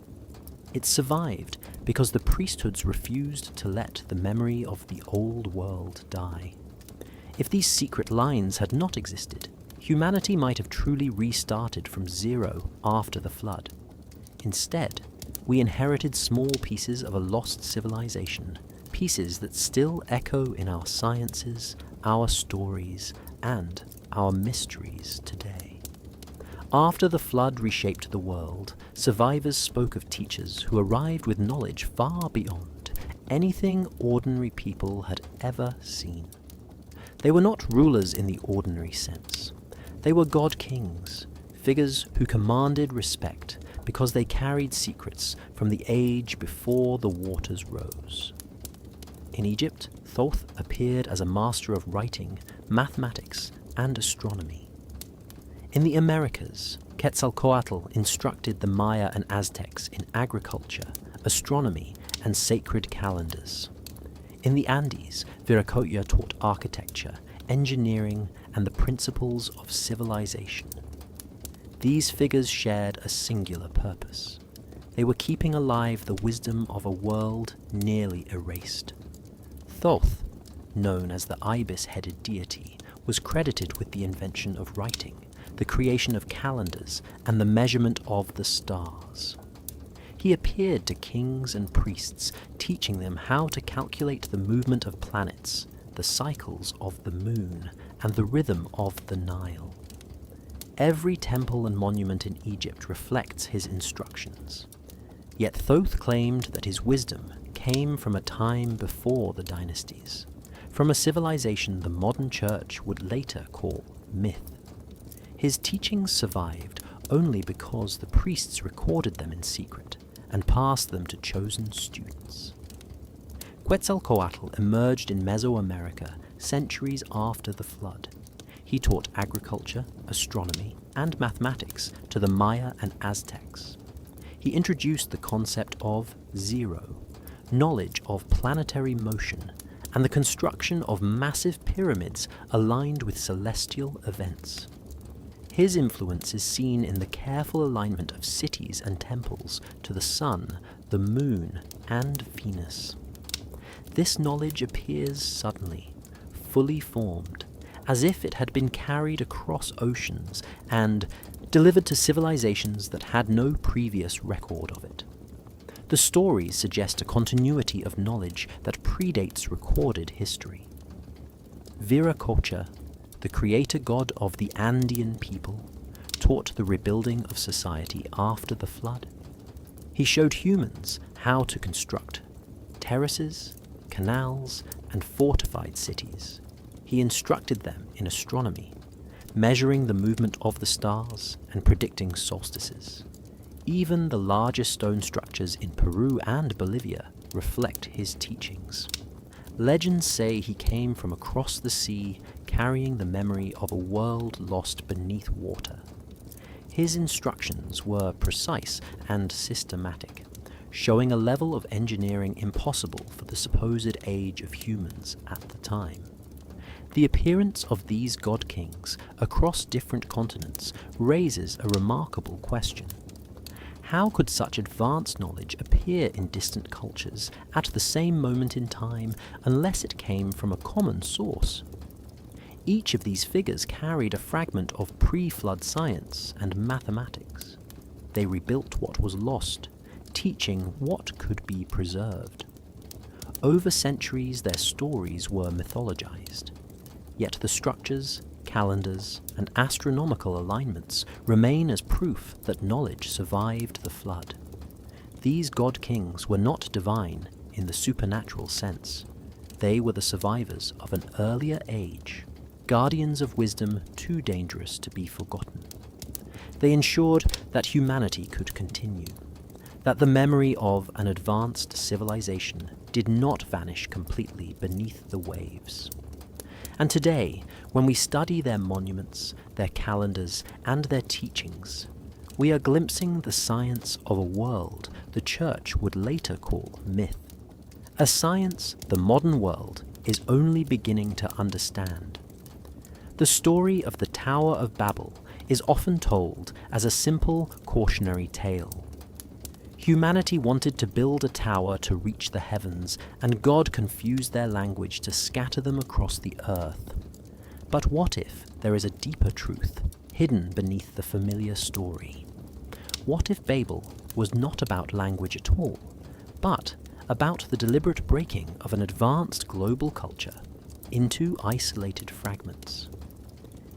It survived because the priesthoods refused to let the memory of the old world die. If these secret lines had not existed, humanity might have truly restarted from zero after the flood. Instead, we inherited small pieces of a lost civilization, pieces that still echo in our sciences, our stories, and our mysteries today. After the flood reshaped the world, survivors spoke of teachers who arrived with knowledge far beyond anything ordinary people had ever seen. They were not rulers in the ordinary sense. They were god-kings, figures who commanded respect because they carried secrets from the age before the waters rose. In Egypt, Thoth appeared as a master of writing, mathematics, and astronomy. In the Americas, Quetzalcoatl instructed the Maya and Aztecs in agriculture, astronomy, and sacred calendars. In the Andes, Viracocha taught architecture, engineering, and the principles of civilization. These figures shared a singular purpose. They were keeping alive the wisdom of a world nearly erased. Thoth, known as the ibis-headed deity, was credited with the invention of writing, the creation of calendars, and the measurement of the stars. He appeared to kings and priests, teaching them how to calculate the movement of planets, the cycles of the moon, and the rhythm of the Nile. Every temple and monument in Egypt reflects his instructions. Yet Thoth claimed that his wisdom came from a time before the dynasties, from a civilization the modern church would later call myth. His teachings survived only because the priests recorded them in secret and passed them to chosen students. Quetzalcoatl emerged in Mesoamerica centuries after the flood. He taught agriculture, astronomy, and mathematics to the Maya and Aztecs. He introduced the concept of zero, knowledge of planetary motion, and the construction of massive pyramids aligned with celestial events. His influence is seen in the careful alignment of cities and temples to the sun, the moon, and Venus. This knowledge appears suddenly, fully formed, as if it had been carried across oceans and delivered to civilizations that had no previous record of it. The stories suggest a continuity of knowledge that predates recorded history. Viracocha, the creator god of the Andean people, taught the rebuilding of society after the flood. He showed humans how to construct terraces, canals, and fortified cities. He instructed them in astronomy, measuring the movement of the stars and predicting solstices. Even the largest stone structures in Peru and Bolivia reflect his teachings. Legends say he came from across the sea carrying the memory of a world lost beneath water. His instructions were precise and systematic, showing a level of engineering impossible for the supposed age of humans at the time. The appearance of these god-kings across different continents raises a remarkable question. How could such advanced knowledge appear in distant cultures at the same moment in time unless it came from a common source? Each of these figures carried a fragment of pre-flood science and mathematics. They rebuilt what was lost, teaching what could be preserved. Over centuries, their stories were mythologized. Yet the structures, calendars, and astronomical alignments remain as proof that knowledge survived the flood. These god-kings were not divine in the supernatural sense. They were the survivors of an earlier age, guardians of wisdom too dangerous to be forgotten. They ensured that humanity could continue, that the memory of an advanced civilization did not vanish completely beneath the waves. And today, when we study their monuments, their calendars, and their teachings, we are glimpsing the science of a world the Church would later call myth. A science the modern world is only beginning to understand. The story of the Tower of Babel is often told as a simple cautionary tale. Humanity wanted to build a tower to reach the heavens, and God confused their language to scatter them across the earth. But what if there is a deeper truth hidden beneath the familiar story? What if Babel was not about language at all, but about the deliberate breaking of an advanced global culture into isolated fragments?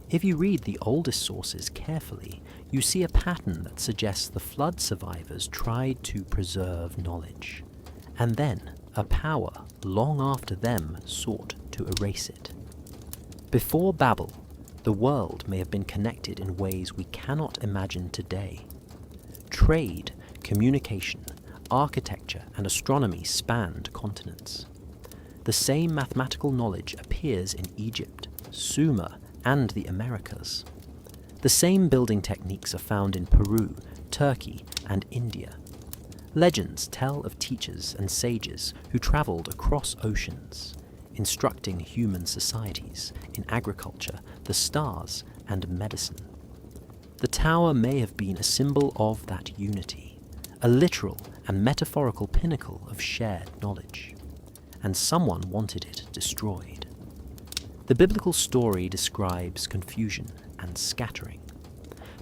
If you read the oldest sources carefully, you see a pattern that suggests the flood survivors tried to preserve knowledge, and then a power long after them sought to erase it. Before Babel, the world may have been connected in ways we cannot imagine today. Trade, communication, architecture, and astronomy spanned continents. The same mathematical knowledge appears in Egypt, Sumer, and the Americas. The same building techniques are found in Peru, Turkey, and India. Legends tell of teachers and sages who travelled across oceans, instructing human societies in agriculture, the stars, and medicine. The tower may have been a symbol of that unity, a literal and metaphorical pinnacle of shared knowledge, and someone wanted it destroyed. The biblical story describes confusion and scattering.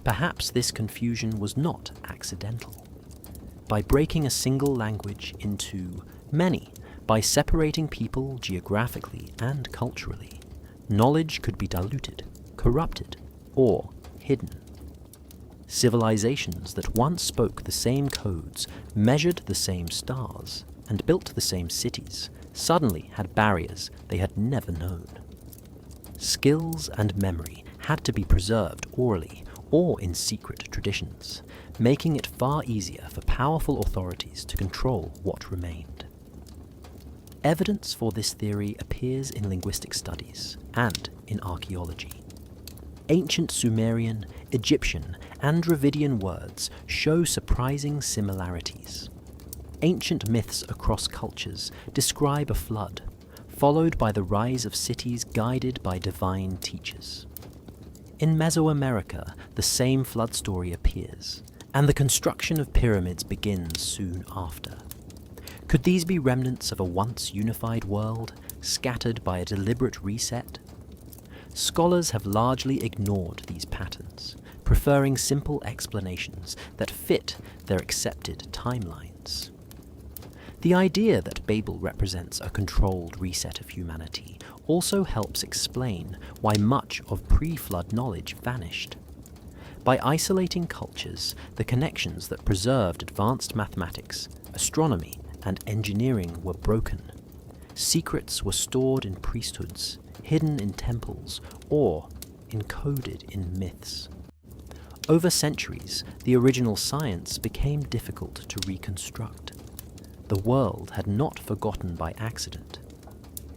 Perhaps this confusion was not accidental. By breaking a single language into many, by separating people geographically and culturally, knowledge could be diluted, corrupted, or hidden. Civilizations that once spoke the same codes, measured the same stars, and built the same cities, suddenly had barriers they had never known. Skills and memory had to be preserved orally or in secret traditions, making it far easier for powerful authorities to control what remained. Evidence for this theory appears in linguistic studies and in archaeology. Ancient Sumerian, Egyptian, and Dravidian words show surprising similarities. Ancient myths across cultures describe a flood, followed by the rise of cities guided by divine teachers. In Mesoamerica, the same flood story appears, and the construction of pyramids begins soon after. Could these be remnants of a once unified world, scattered by a deliberate reset? Scholars have largely ignored these patterns, preferring simple explanations that fit their accepted timelines. The idea that Babel represents a controlled reset of humanity also helps explain why much of pre-flood knowledge vanished. By isolating cultures, the connections that preserved advanced mathematics, astronomy, and engineering were broken. Secrets were stored in priesthoods, hidden in temples, or encoded in myths. Over centuries, the original science became difficult to reconstruct. The world had not forgotten by accident.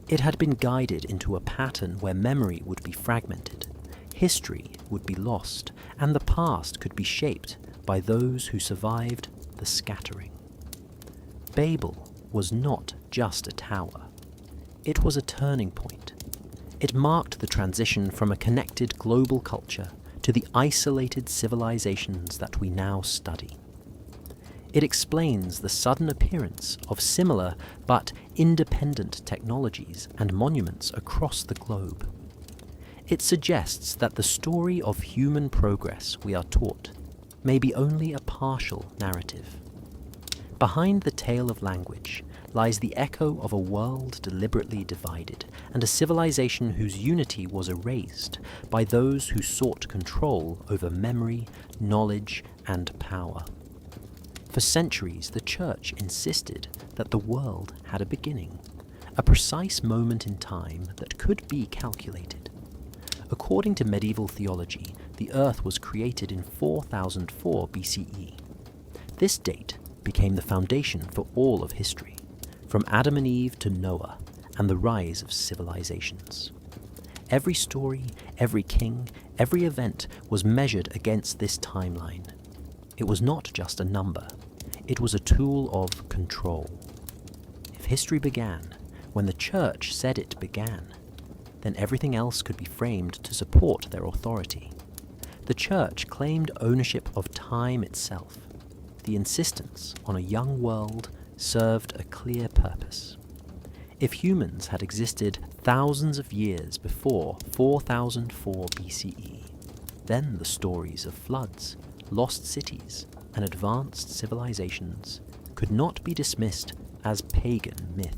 It had been guided into a pattern where memory would be fragmented, history would be lost, and the past could be shaped by those who survived the scattering. Babel was not just a tower. It was a turning point. It marked the transition from a connected global culture to the isolated civilizations that we now study. It explains the sudden appearance of similar but independent technologies and monuments across the globe. It suggests that the story of human progress we are taught may be only a partial narrative. Behind the tale of language lies the echo of a world deliberately divided and a civilization whose unity was erased by those who sought control over memory, knowledge, and power. For centuries, the Church insisted that the world had a beginning, a precise moment in time that could be calculated. According to medieval theology, the Earth was created in 4004 BCE. This date became the foundation for all of history, from Adam and Eve to Noah and the rise of civilizations. Every story, every king, every event was measured against this timeline. It was not just a number, it was a tool of control. If history began when the Church said it began, then everything else could be framed to support their authority. The Church claimed ownership of time itself. The insistence on a young world served a clear purpose. If humans had existed thousands of years before 4004 BCE, then the stories of floods, lost cities, and advanced civilizations could not be dismissed as pagan myth.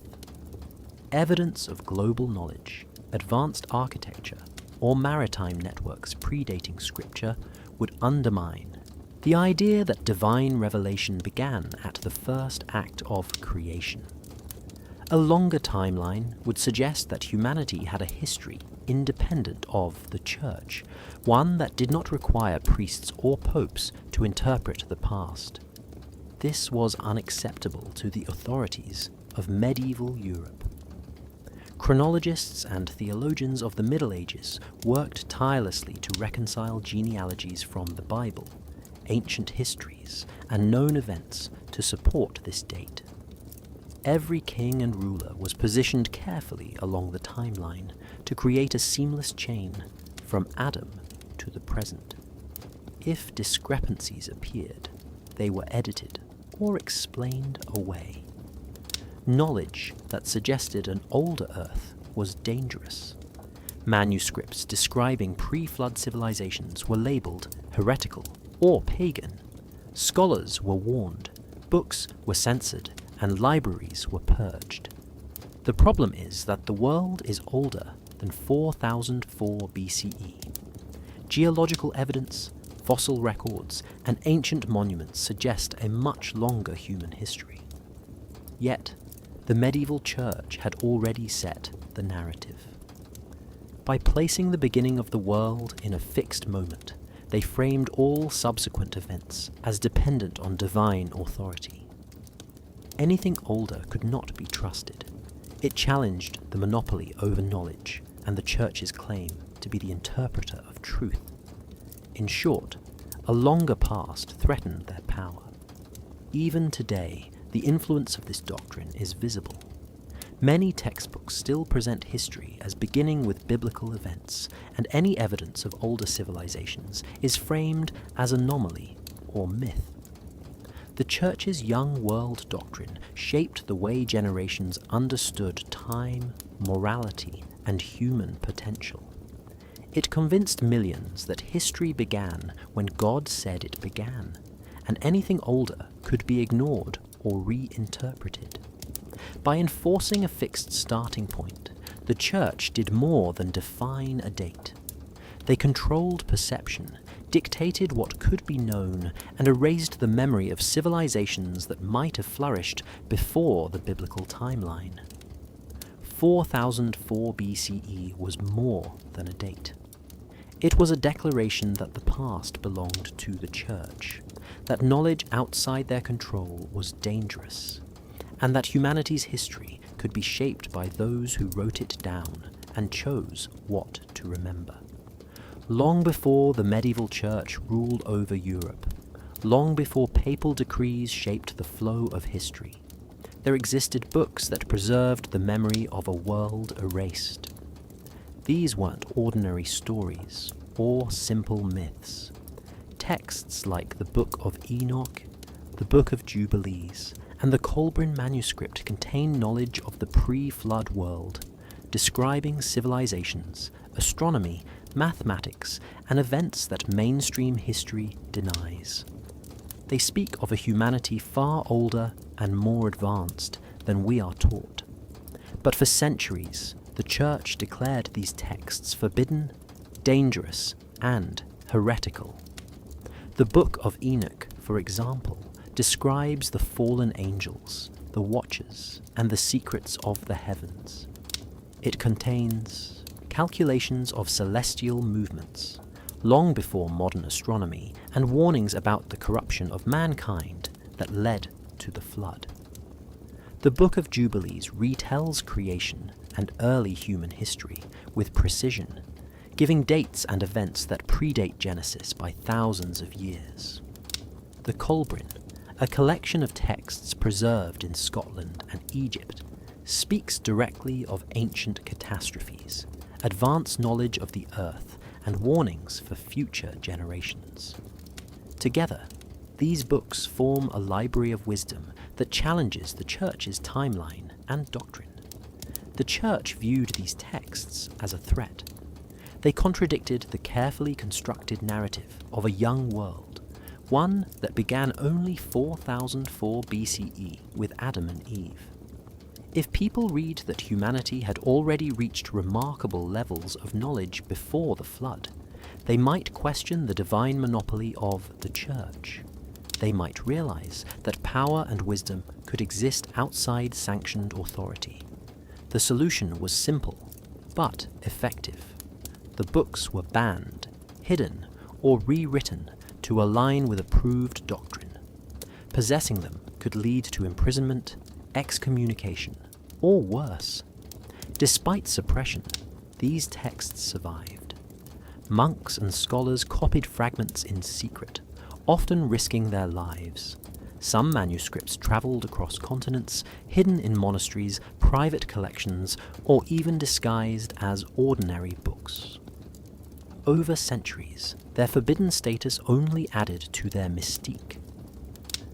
Evidence of global knowledge, advanced architecture, or maritime networks predating scripture would undermine the idea that divine revelation began at the first act of creation. A longer timeline would suggest that humanity had a history independent of the Church, one that did not require priests or popes to interpret the past. This was unacceptable to the authorities of medieval Europe. Chronologists and theologians of the Middle Ages worked tirelessly to reconcile genealogies from the Bible, ancient histories, and known events to support this date. Every king and ruler was positioned carefully along the timeline to create a seamless chain from Adam to the present. If discrepancies appeared, they were edited or explained away. Knowledge that suggested an older Earth was dangerous. Manuscripts describing pre-flood civilizations were labeled heretical or pagan. Scholars were warned, books were censored, and libraries were purged. The problem is that the world is older than 4004 BCE. Geological evidence, fossil records, and ancient monuments suggest a much longer human history. Yet, the medieval church had already set the narrative. By placing the beginning of the world in a fixed moment, they framed all subsequent events as dependent on divine authority. Anything older could not be trusted. It challenged the monopoly over knowledge and the church's claim to be the interpreter of truth. In short, a longer past threatened their power. Even today, the influence of this doctrine is visible. Many textbooks still present history as beginning with biblical events, and any evidence of older civilizations is framed as anomaly or myth. The Church's young world doctrine shaped the way generations understood time, morality, and human potential. It convinced millions that history began when God said it began, and anything older could be ignored or reinterpreted. By enforcing a fixed starting point, the Church did more than define a date. They controlled perception, dictated what could be known, and erased the memory of civilizations that might have flourished before the biblical timeline. 4004 BCE was more than a date. It was a declaration that the past belonged to the Church, that knowledge outside their control was dangerous, and that humanity's history could be shaped by those who wrote it down and chose what to remember. Long before the medieval church ruled over Europe, long before papal decrees shaped the flow of history, there existed books that preserved the memory of a world erased. These weren't ordinary stories or simple myths. Texts like the Book of Enoch, the Book of Jubilees, and the Colburn manuscript contain knowledge of the pre-flood world, describing civilizations, astronomy, mathematics, and events that mainstream history denies. They speak of a humanity far older and more advanced than we are taught. But for centuries, the Church declared these texts forbidden, dangerous, and heretical. The Book of Enoch, for example, describes the fallen angels, the watchers, and the secrets of the heavens. It contains calculations of celestial movements, long before modern astronomy, and warnings about the corruption of mankind that led to the flood. The Book of Jubilees retells creation and early human history with precision, giving dates and events that predate Genesis by thousands of years. The Colburn, a collection of texts preserved in Scotland and Egypt, speaks directly of ancient catastrophes, advanced knowledge of the earth, and warnings for future generations. Together, these books form a library of wisdom that challenges the Church's timeline and doctrine. The Church viewed these texts as a threat. They contradicted the carefully constructed narrative of a young world, one that began only 4004 BCE with Adam and Eve. If people read that humanity had already reached remarkable levels of knowledge before the flood, they might question the divine monopoly of the Church. They might realize that power and wisdom could exist outside sanctioned authority. The solution was simple, but effective. The books were banned, hidden, or rewritten to align with approved doctrine. Possessing them could lead to imprisonment, excommunication, or worse. Despite suppression, these texts survived. Monks and scholars copied fragments in secret, often risking their lives. Some manuscripts travelled across continents, hidden in monasteries, private collections, or even disguised as ordinary books. Over centuries, their forbidden status only added to their mystique.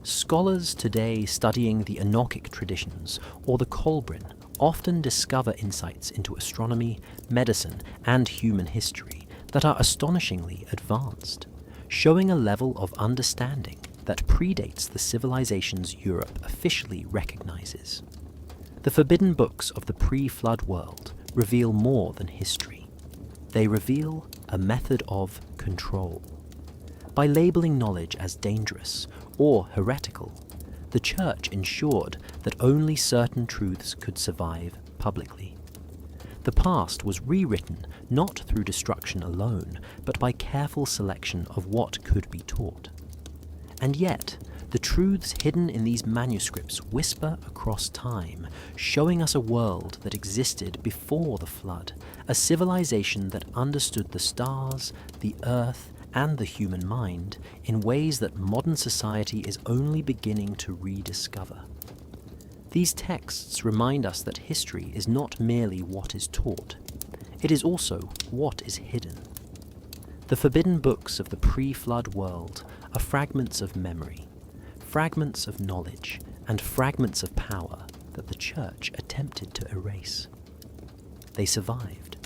Scholars today studying the Enochic traditions or the Kolbrin often discover insights into astronomy, medicine, and human history that are astonishingly advanced, showing a level of understanding that predates the civilizations Europe officially recognizes. The forbidden books of the pre-flood world reveal more than history. They reveal a method of control. By labeling knowledge as dangerous or heretical, the Church ensured that only certain truths could survive publicly. The past was rewritten not through destruction alone, but by careful selection of what could be taught. And yet, the truths hidden in these manuscripts whisper across time, showing us a world that existed before the flood, a civilization that understood the stars, the earth, and the human mind in ways that modern society is only beginning to rediscover. These texts remind us that history is not merely what is taught, it is also what is hidden. The forbidden books of the pre-flood world are fragments of memory, fragments of knowledge, and fragments of power that the Church attempted to erase. They survived,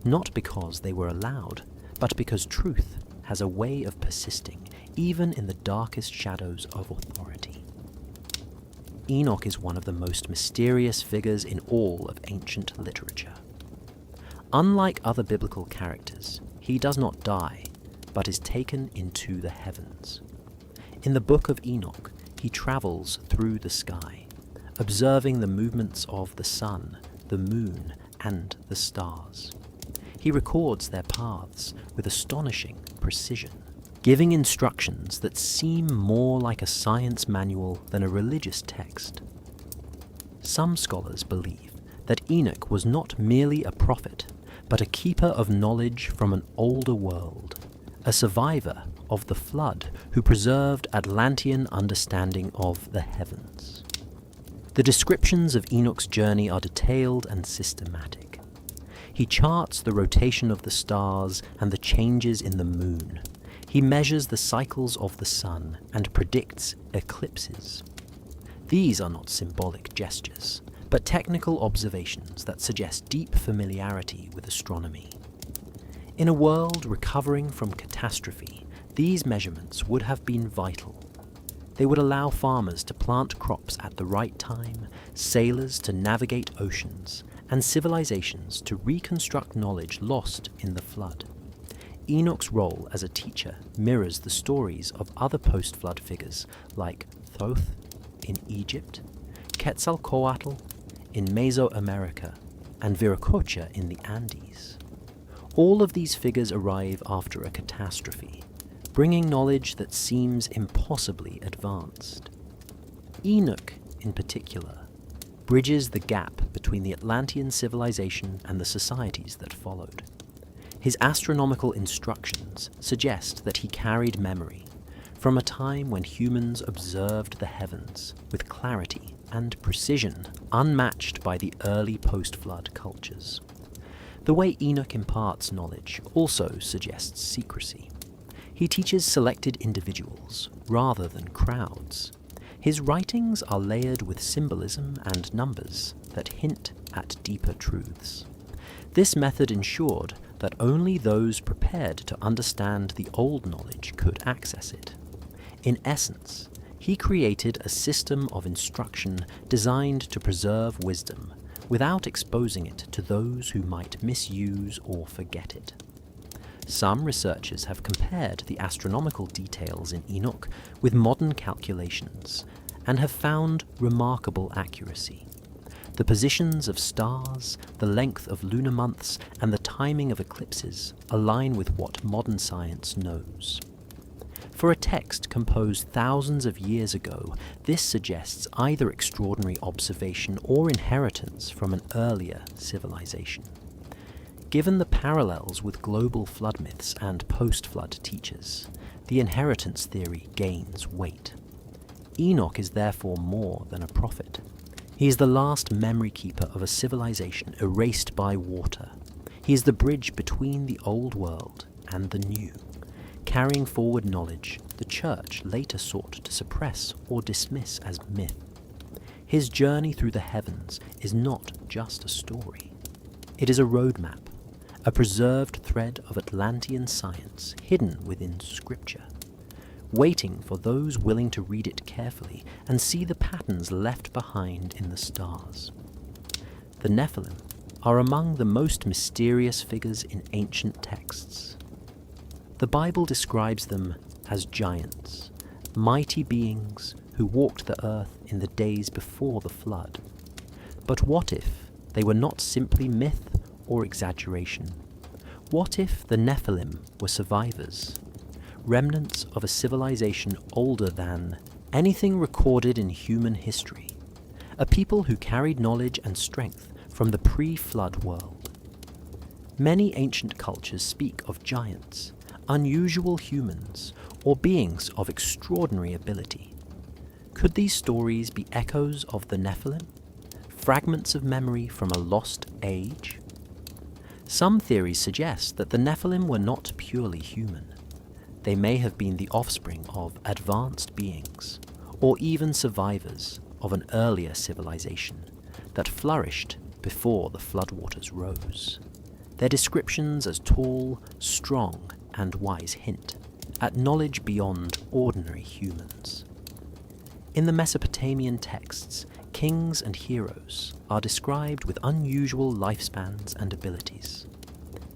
not because they were allowed, but because truth has a way of persisting even in the darkest shadows of authority. Enoch is one of the most mysterious figures in all of ancient literature. Unlike other biblical characters, he does not die, but is taken into the heavens. In the Book of Enoch, he travels through the sky, observing the movements of the sun, the moon, and the stars. He records their paths with astonishing precision, giving instructions that seem more like a science manual than a religious text. Some scholars believe that Enoch was not merely a prophet, but a keeper of knowledge from an older world, a survivor of the flood who preserved Atlantean understanding of the heavens. The descriptions of Enoch's journey are detailed and systematic. He charts the rotation of the stars and the changes in the moon. He measures the cycles of the sun and predicts eclipses. These are not symbolic gestures, but technical observations that suggest deep familiarity with astronomy. In a world recovering from catastrophe, these measurements would have been vital. They would allow farmers to plant crops at the right time, sailors to navigate oceans, and civilizations to reconstruct knowledge lost in the flood. Enoch's role as a teacher mirrors the stories of other post-flood figures like Thoth in Egypt, Quetzalcoatl in Mesoamerica, and Viracocha in the Andes. All of these figures arrive after a catastrophe, bringing knowledge that seems impossibly advanced. Enoch, in particular, bridges the gap between the Atlantean civilization and the societies that followed. His astronomical instructions suggest that he carried memory from a time when humans observed the heavens with clarity and precision unmatched by the early post-flood cultures. The way Enoch imparts knowledge also suggests secrecy. He teaches selected individuals rather than crowds. His writings are layered with symbolism and numbers that hint at deeper truths. This method ensured that only those prepared to understand the old knowledge could access it. In essence, he created a system of instruction designed to preserve wisdom without exposing it to those who might misuse or forget it. Some researchers have compared the astronomical details in Enoch with modern calculations and have found remarkable accuracy. The positions of stars, the length of lunar months, and the timing of eclipses align with what modern science knows. For a text composed thousands of years ago, this suggests either extraordinary observation or inheritance from an earlier civilization. Given the parallels with global flood myths and post-flood teachers, the inheritance theory gains weight. Enoch is therefore more than a prophet. He is the last memory keeper of a civilization erased by water. He is the bridge between the old world and the new, carrying forward knowledge the Church later sought to suppress or dismiss as myth. His journey through the heavens is not just a story. It is a roadmap, a preserved thread of Atlantean science hidden within Scripture, waiting for those willing to read it carefully and see the patterns left behind in the stars. The Nephilim are among the most mysterious figures in ancient texts. The Bible describes them as giants, mighty beings who walked the earth in the days before the flood. But what if they were not simply myth or exaggeration? What if the Nephilim were survivors, remnants of a civilization older than anything recorded in human history, a people who carried knowledge and strength from the pre-flood world? Many ancient cultures speak of giants, unusual humans, or beings of extraordinary ability. Could these stories be echoes of the Nephilim, fragments of memory from a lost age? Some theories suggest that the Nephilim were not purely human. They may have been the offspring of advanced beings, or even survivors of an earlier civilization that flourished before the floodwaters rose. Their descriptions as tall, strong, and wise hint at knowledge beyond ordinary humans. In the Mesopotamian texts, kings and heroes are described with unusual lifespans and abilities.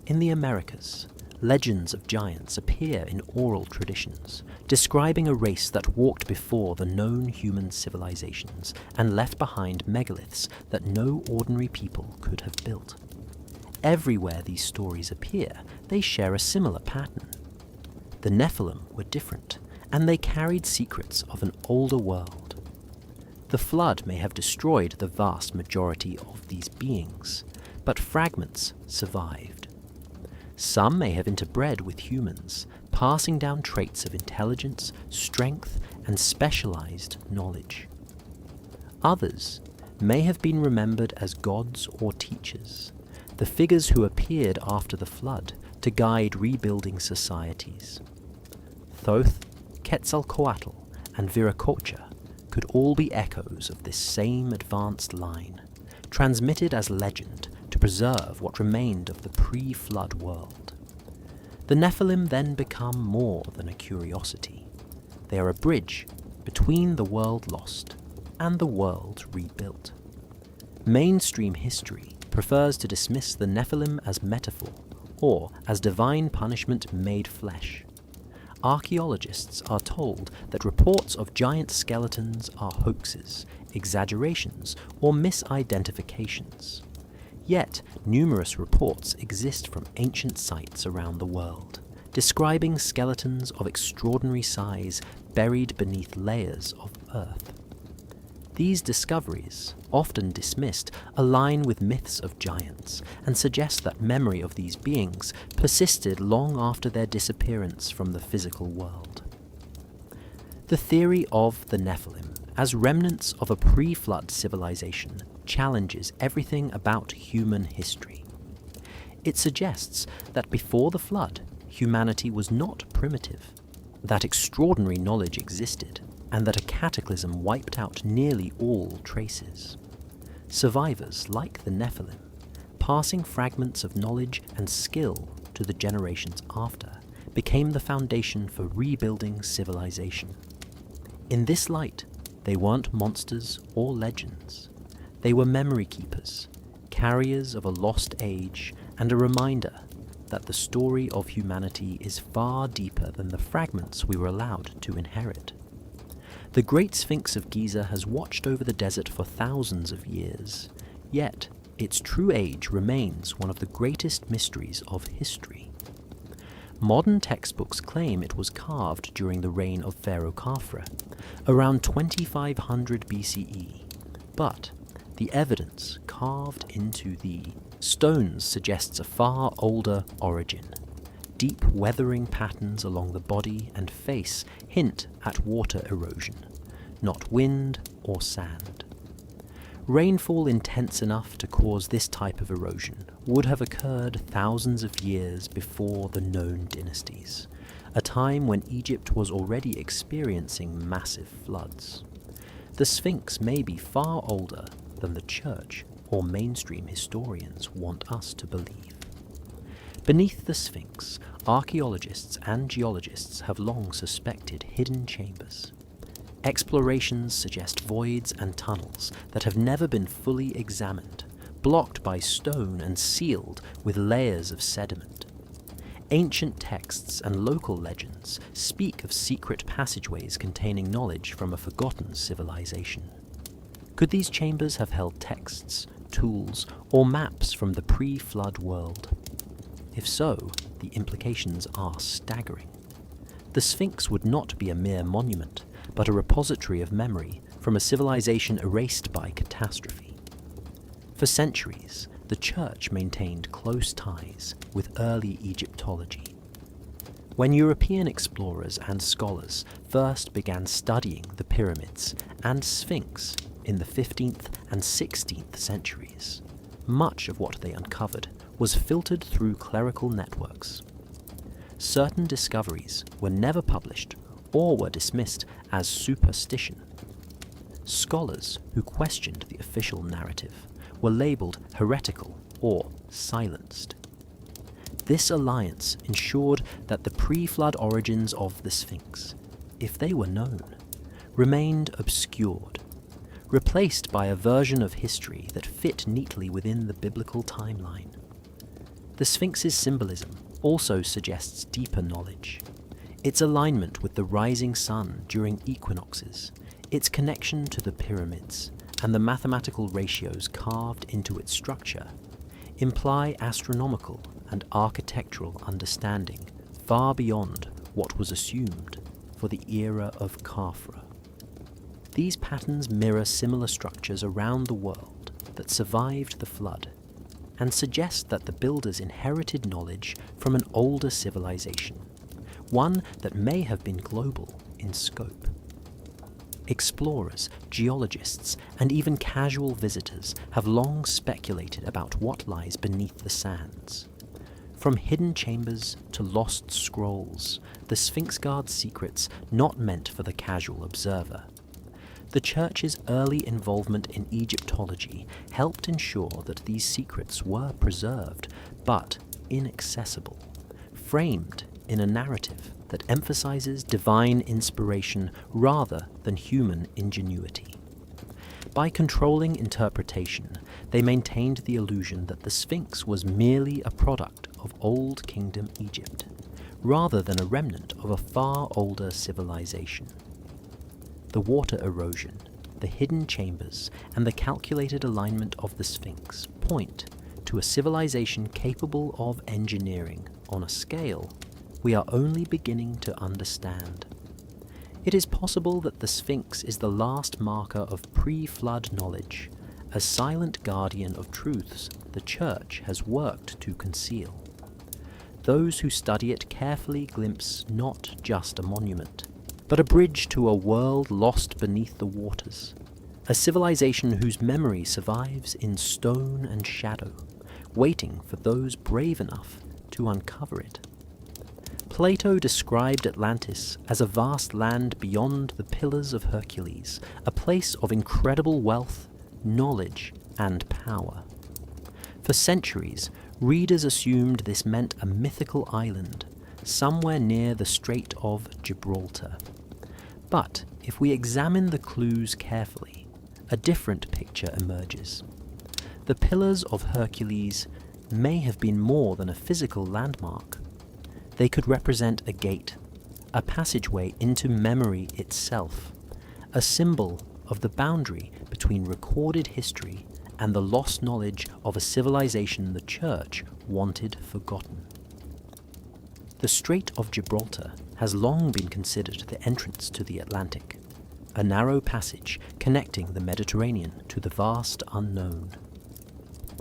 In the Americas, legends of giants appear in oral traditions, describing a race that walked before the known human civilizations and left behind megaliths that no ordinary people could have built. Everywhere these stories appear, they share a similar pattern. The Nephilim were different, and they carried secrets of an older world. The flood may have destroyed the vast majority of these beings, but fragments survived. Some may have interbred with humans, passing down traits of intelligence, strength, and specialized knowledge. Others may have been remembered as gods or teachers, the figures who appeared after the flood to guide rebuilding societies. Thoth, Quetzalcoatl, and Viracocha could all be echoes of this same advanced line, transmitted as legend to preserve what remained of the pre-flood world. The Nephilim then become more than a curiosity. They are a bridge between the world lost and the world rebuilt. Mainstream history prefers to dismiss the Nephilim as metaphor or as divine punishment made flesh. Archaeologists are told that reports of giant skeletons are hoaxes, exaggerations, or misidentifications. Yet, numerous reports exist from ancient sites around the world, describing skeletons of extraordinary size buried beneath layers of earth. These discoveries, often dismissed, align with myths of giants and suggest that memory of these beings persisted long after their disappearance from the physical world. The theory of the Nephilim as remnants of a pre-flood civilization challenges everything about human history. It suggests that before the flood, humanity was not primitive, that extraordinary knowledge existed, and that a cataclysm wiped out nearly all traces. Survivors like the Nephilim, passing fragments of knowledge and skill to the generations after, became the foundation for rebuilding civilization. In this light, they weren't monsters or legends. They were memory keepers, carriers of a lost age, and a reminder that the story of humanity is far deeper than the fragments we were allowed to inherit. The Great Sphinx of Giza has watched over the desert for thousands of years, yet its true age remains one of the greatest mysteries of history. Modern textbooks claim it was carved during the reign of Pharaoh Khafre, around 2500 BCE, but the evidence carved into the stones suggests a far older origin. Deep weathering patterns along the body and face hint at water erosion, not wind or sand. Rainfall intense enough to cause this type of erosion would have occurred thousands of years before the known dynasties, a time when Egypt was already experiencing massive floods. The Sphinx may be far older than the church or mainstream historians want us to believe. Beneath the Sphinx, archaeologists and geologists have long suspected hidden chambers. Explorations suggest voids and tunnels that have never been fully examined, blocked by stone and sealed with layers of sediment. Ancient texts and local legends speak of secret passageways containing knowledge from a forgotten civilization. Could these chambers have held texts, tools, or maps from the pre-flood world? If so, the implications are staggering. The Sphinx would not be a mere monument, but a repository of memory from a civilization erased by catastrophe. For centuries, the Church maintained close ties with early Egyptology. When European explorers and scholars first began studying the pyramids and Sphinx in the 15th and 16th centuries, much of what they uncovered was filtered through clerical networks. Certain discoveries were never published or were dismissed as superstition. Scholars who questioned the official narrative were labelled heretical or silenced. This alliance ensured that the pre-flood origins of the Sphinx, if they were known, remained obscured, replaced by a version of history that fit neatly within the biblical timeline. The Sphinx's symbolism also suggests deeper knowledge. Its alignment with the rising sun during equinoxes, its connection to the pyramids, and the mathematical ratios carved into its structure imply astronomical and architectural understanding far beyond what was assumed for the era of Khafre. These patterns mirror similar structures around the world that survived the flood, and suggest that the builders inherited knowledge from an older civilization, one that may have been global in scope. Explorers, geologists, and even casual visitors have long speculated about what lies beneath the sands. From hidden chambers to lost scrolls, the Sphinx guards secrets not meant for the casual observer. The Church's early involvement in Egyptology helped ensure that these secrets were preserved, but inaccessible, framed in a narrative that emphasizes divine inspiration rather than human ingenuity. By controlling interpretation, they maintained the illusion that the Sphinx was merely a product of Old Kingdom Egypt, rather than a remnant of a far older civilization. The water erosion, the hidden chambers, and the calculated alignment of the Sphinx point to a civilization capable of engineering on a scale we are only beginning to understand. It is possible that the Sphinx is the last marker of pre-flood knowledge, a silent guardian of truths the Church has worked to conceal. Those who study it carefully glimpse not just a monument, but a bridge to a world lost beneath the waters, a civilization whose memory survives in stone and shadow, waiting for those brave enough to uncover it. Plato described Atlantis as a vast land beyond the Pillars of Hercules, a place of incredible wealth, knowledge, and power. For centuries, readers assumed this meant a mythical island, somewhere near the Strait of Gibraltar. But if we examine the clues carefully, a different picture emerges. The Pillars of Hercules may have been more than a physical landmark. They could represent a gate, a passageway into memory itself, a symbol of the boundary between recorded history and the lost knowledge of a civilization the Church wanted forgotten. The Strait of Gibraltar has long been considered the entrance to the Atlantic, a narrow passage connecting the Mediterranean to the vast unknown.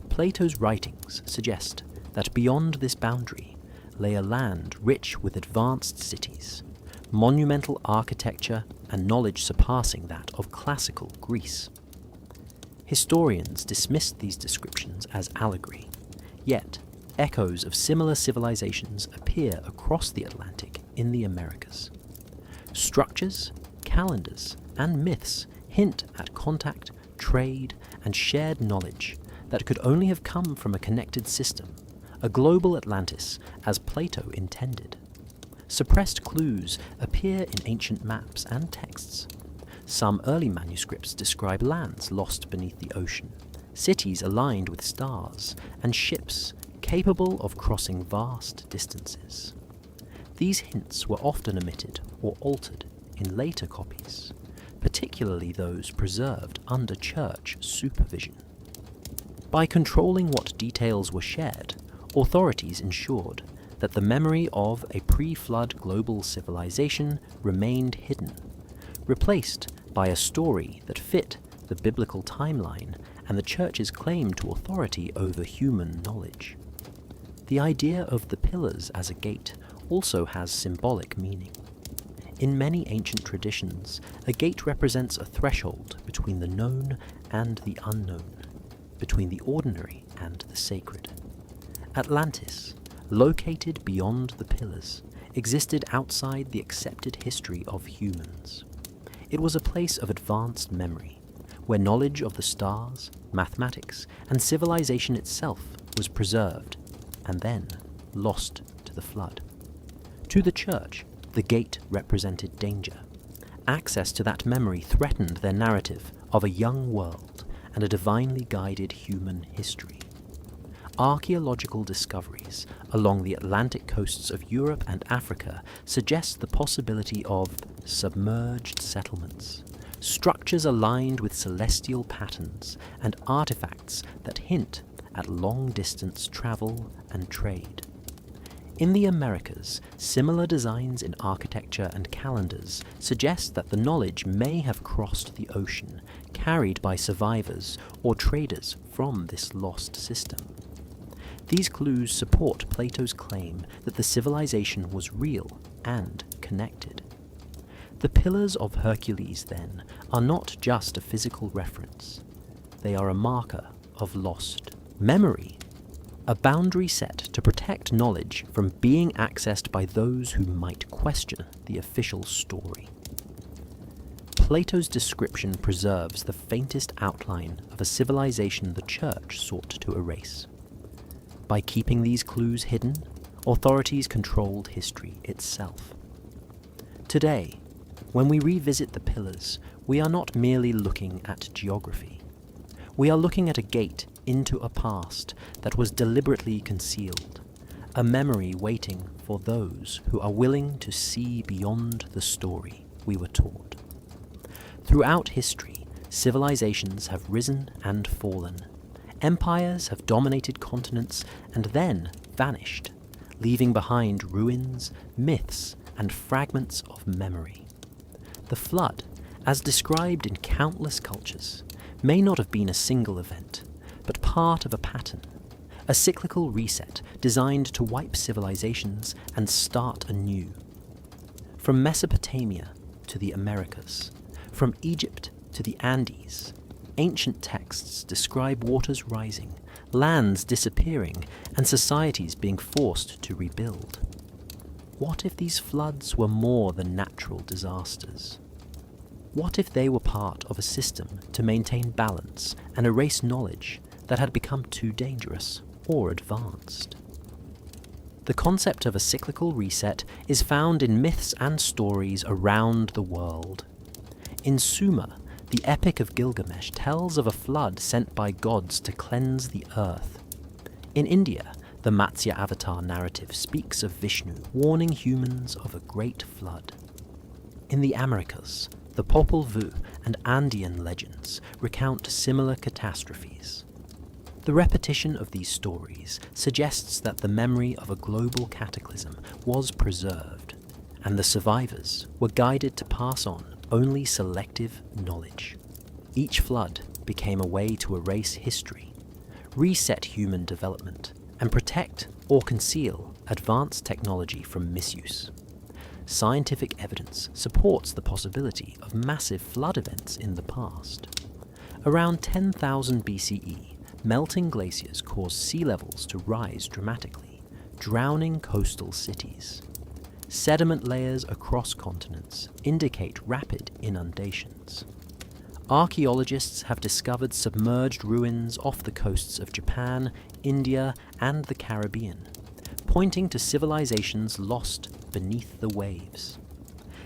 Plato's writings suggest that beyond this boundary lay a land rich with advanced cities, monumental architecture, and knowledge surpassing that of classical Greece. Historians dismissed these descriptions as allegory, yet echoes of similar civilizations appear across the Atlantic in the Americas. Structures, calendars, and myths hint at contact, trade, and shared knowledge that could only have come from a connected system, a global Atlantis as Plato intended. Suppressed clues appear in ancient maps and texts. Some early manuscripts describe lands lost beneath the ocean, cities aligned with stars, and ships capable of crossing vast distances. These hints were often omitted or altered in later copies, particularly those preserved under church supervision. By controlling what details were shared, authorities ensured that the memory of a pre-flood global civilization remained hidden, replaced by a story that fit the biblical timeline and the church's claim to authority over human knowledge. The idea of the pillars as a gate also has symbolic meaning. In many ancient traditions, a gate represents a threshold between the known and the unknown, between the ordinary and the sacred. Atlantis, located beyond the pillars, existed outside the accepted history of humans. It was a place of advanced memory, where knowledge of the stars, mathematics, and civilization itself was preserved, and then lost to the flood. To the church, the gate represented danger. Access to that memory threatened their narrative of a young world and a divinely guided human history. Archaeological discoveries along the Atlantic coasts of Europe and Africa suggest the possibility of submerged settlements, structures aligned with celestial patterns, and artifacts that hint at long-distance travel and trade. In the Americas, similar designs in architecture and calendars suggest that the knowledge may have crossed the ocean, carried by survivors or traders from this lost system. These clues support Plato's claim that the civilization was real and connected. The Pillars of Hercules, then, are not just a physical reference. They are a marker of lost memory, a boundary set to protect knowledge from being accessed by those who might question the official story. Plato's description preserves the faintest outline of a civilization the Church sought to erase. By keeping these clues hidden, authorities controlled history itself. Today, when we revisit the Pillars, we are not merely looking at geography. We are looking at a gate into a past that was deliberately concealed, a memory waiting for those who are willing to see beyond the story we were taught. Throughout history, civilizations have risen and fallen. Empires have dominated continents and then vanished, leaving behind ruins, myths, and fragments of memory. The flood, as described in countless cultures, may not have been a single event, but part of a pattern, a cyclical reset designed to wipe civilizations and start anew. From Mesopotamia to the Americas, from Egypt to the Andes, ancient texts describe waters rising, lands disappearing, and societies being forced to rebuild. What if these floods were more than natural disasters? What if they were part of a system to maintain balance and erase knowledge that had become too dangerous or advanced? The concept of a cyclical reset is found in myths and stories around the world. In Sumer, the Epic of Gilgamesh tells of a flood sent by gods to cleanse the earth. In India, the Matsya Avatar narrative speaks of Vishnu warning humans of a great flood. In the Americas, the Popol Vuh and Andean legends recount similar catastrophes. The repetition of these stories suggests that the memory of a global cataclysm was preserved, and the survivors were guided to pass on only selective knowledge. Each flood became a way to erase history, reset human development, and protect or conceal advanced technology from misuse. Scientific evidence supports the possibility of massive flood events in the past. Around 10,000 BCE, melting glaciers caused sea levels to rise dramatically, drowning coastal cities. Sediment layers across continents indicate rapid inundations. Archaeologists have discovered submerged ruins off the coasts of Japan, India, and the Caribbean, pointing to civilizations lost beneath the waves.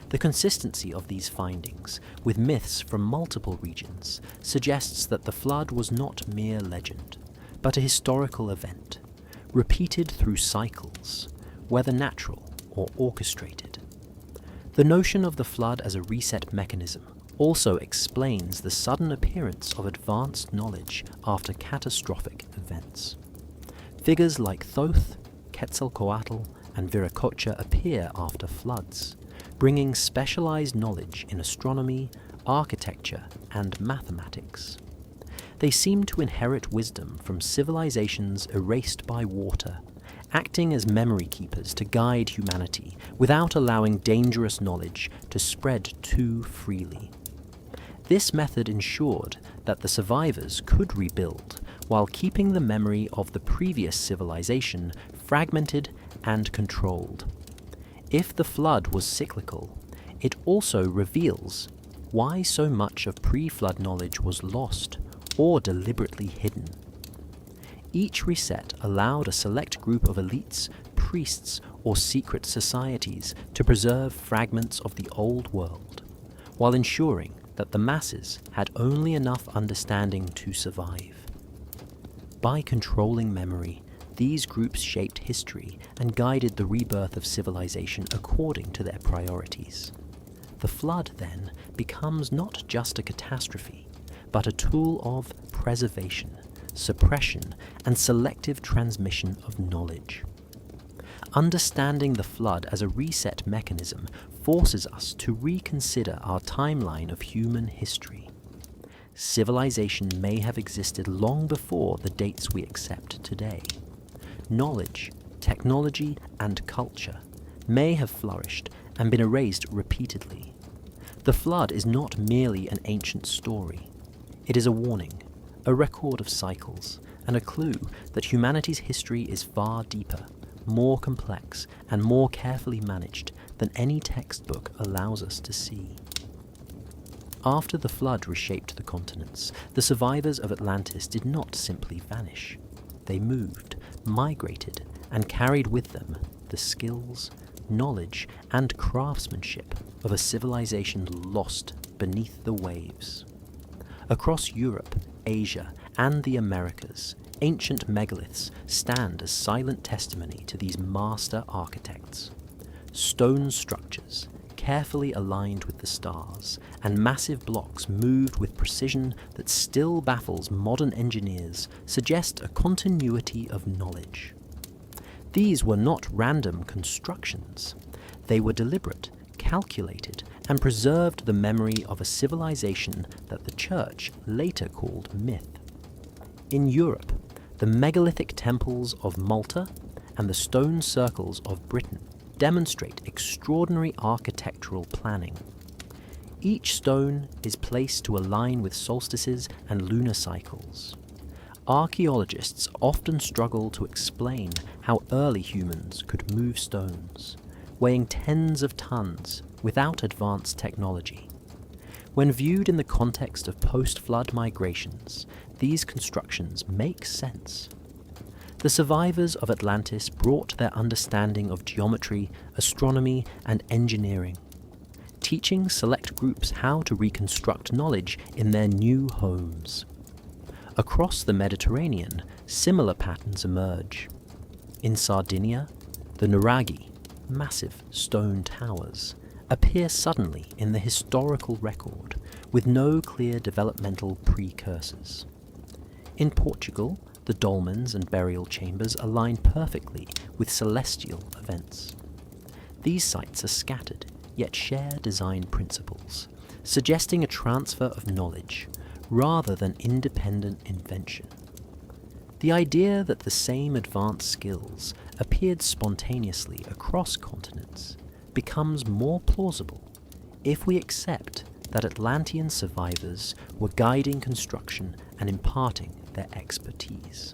The consistency of these findings, with myths from multiple regions, suggests that the flood was not mere legend, but a historical event, repeated through cycles, whether natural or orchestrated. The notion of the flood as a reset mechanism also explains the sudden appearance of advanced knowledge after catastrophic events. Figures like Thoth, Quetzalcoatl, and Viracocha appear after floods, bringing specialized knowledge in astronomy, architecture, and mathematics. They seem to inherit wisdom from civilizations erased by water, acting as memory keepers to guide humanity without allowing dangerous knowledge to spread too freely. This method ensured that the survivors could rebuild while keeping the memory of the previous civilization fragmented and controlled. If the flood was cyclical, it also reveals why so much of pre-flood knowledge was lost or deliberately hidden. Each reset allowed a select group of elites, priests, or secret societies to preserve fragments of the old world, while ensuring that the masses had only enough understanding to survive. By controlling memory, these groups shaped history and guided the rebirth of civilization according to their priorities. The flood, then, becomes not just a catastrophe, but a tool of preservation, suppression, and selective transmission of knowledge. Understanding the flood as a reset mechanism forces us to reconsider our timeline of human history. Civilization may have existed long before the dates we accept today. Knowledge, technology, and culture may have flourished and been erased repeatedly. The flood is not merely an ancient story. It is a warning, a record of cycles, and a clue that humanity's history is far deeper, more complex, and more carefully managed than any textbook allows us to see. After the flood reshaped the continents, the survivors of Atlantis did not simply vanish. They moved, migrated, and carried with them the skills, knowledge, and craftsmanship of a civilization lost beneath the waves. Across Europe, Asia, and the Americas, ancient megaliths stand as silent testimony to these master architects. Stone structures, carefully aligned with the stars, and massive blocks moved with precision that still baffles modern engineers, suggest a continuity of knowledge. These were not random constructions. They were deliberate, calculated, and preserved the memory of a civilization that the Church later called myth. In Europe, the megalithic temples of Malta and the stone circles of Britain demonstrate extraordinary architectural planning. Each stone is placed to align with solstices and lunar cycles. Archaeologists often struggle to explain how early humans could move stones, weighing tens of tons without advanced technology. When viewed in the context of post-flood migrations, these constructions make sense. The survivors of Atlantis brought their understanding of geometry, astronomy, and engineering, teaching select groups how to reconstruct knowledge in their new homes. Across the Mediterranean, similar patterns emerge. In Sardinia, the nuraghi, massive stone towers, appear suddenly in the historical record, with no clear developmental precursors. In Portugal, The dolmens and burial chambers align perfectly with celestial events. These sites are scattered, yet share design principles, suggesting a transfer of knowledge rather than independent invention. The idea that the same advanced skills appeared spontaneously across continents becomes more plausible if we accept that Atlantean survivors were guiding construction and imparting their expertise.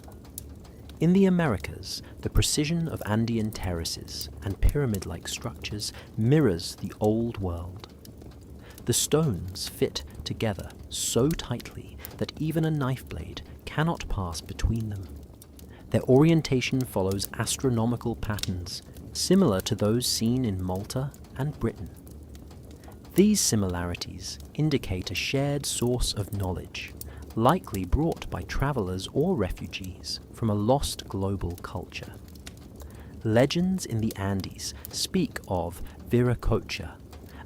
In the Americas, the precision of Andean terraces and pyramid-like structures mirrors the Old World. The stones fit together so tightly that even a knife blade cannot pass between them. Their orientation follows astronomical patterns similar to those seen in Malta and Britain. These similarities indicate a shared source of knowledge, likely brought by travelers or refugees from a lost global culture. Legends in the Andes speak of Viracocha,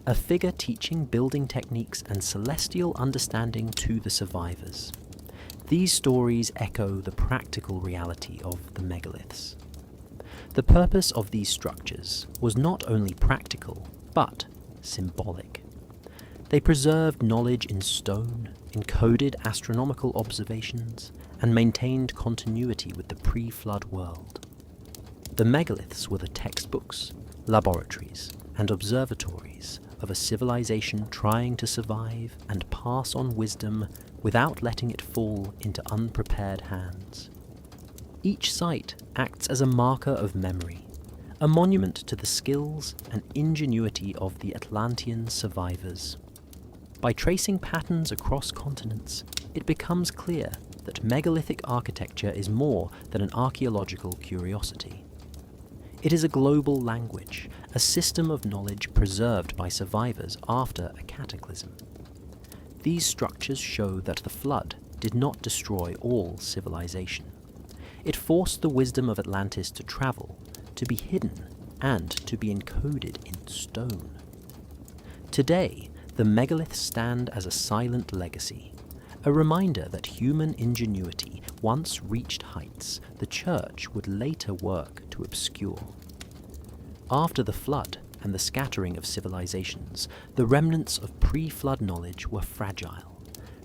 a figure teaching building techniques and celestial understanding to the survivors. These stories echo the practical reality of the megaliths. The purpose of these structures was not only practical, but symbolic. They preserved knowledge in stone, encoded astronomical observations, and maintained continuity with the pre-flood world. The megaliths were the textbooks, laboratories, and observatories of a civilization trying to survive and pass on wisdom without letting it fall into unprepared hands. Each site acts as a marker of memory, a monument to the skills and ingenuity of the Atlantean survivors. By tracing patterns across continents, it becomes clear that megalithic architecture is more than an archaeological curiosity. It is a global language, a system of knowledge preserved by survivors after a cataclysm. These structures show that the flood did not destroy all civilization. It forced the wisdom of Atlantis to travel, to be hidden, and to be encoded in stone. Today, the megaliths stand as a silent legacy, a reminder that human ingenuity once reached heights the church would later work to obscure. After the flood and the scattering of civilizations, the remnants of pre-flood knowledge were fragile,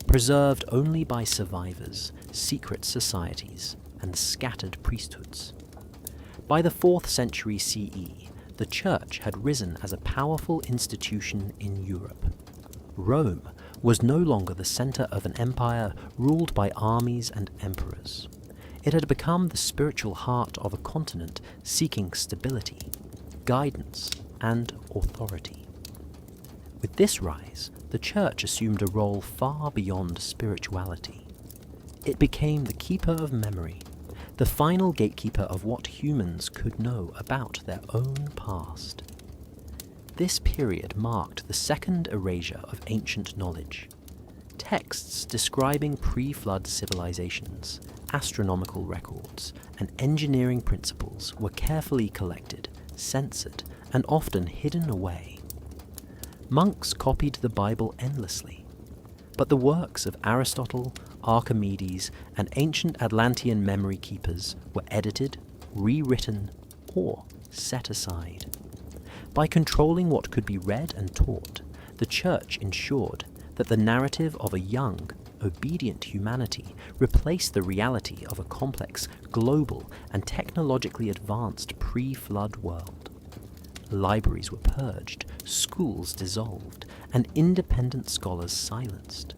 preserved only by survivors, secret societies, and scattered priesthoods. By the 4th century CE, the church had risen as a powerful institution in Europe. Rome was no longer the center of an empire ruled by armies and emperors. It had become the spiritual heart of a continent seeking stability, guidance, and authority. With this rise, the church assumed a role far beyond spirituality. It became the keeper of memory, the final gatekeeper of what humans could know about their own past. This period marked the second erasure of ancient knowledge. Texts describing pre-flood civilizations, astronomical records, and engineering principles were carefully collected, censored, and often hidden away. Monks copied the Bible endlessly, but the works of Aristotle, Archimedes, and ancient Atlantean memory keepers were edited, rewritten, or set aside. By controlling what could be read and taught, the Church ensured that the narrative of a young, obedient humanity replaced the reality of a complex, global, and technologically advanced pre-flood world. Libraries were purged, schools dissolved, and independent scholars silenced.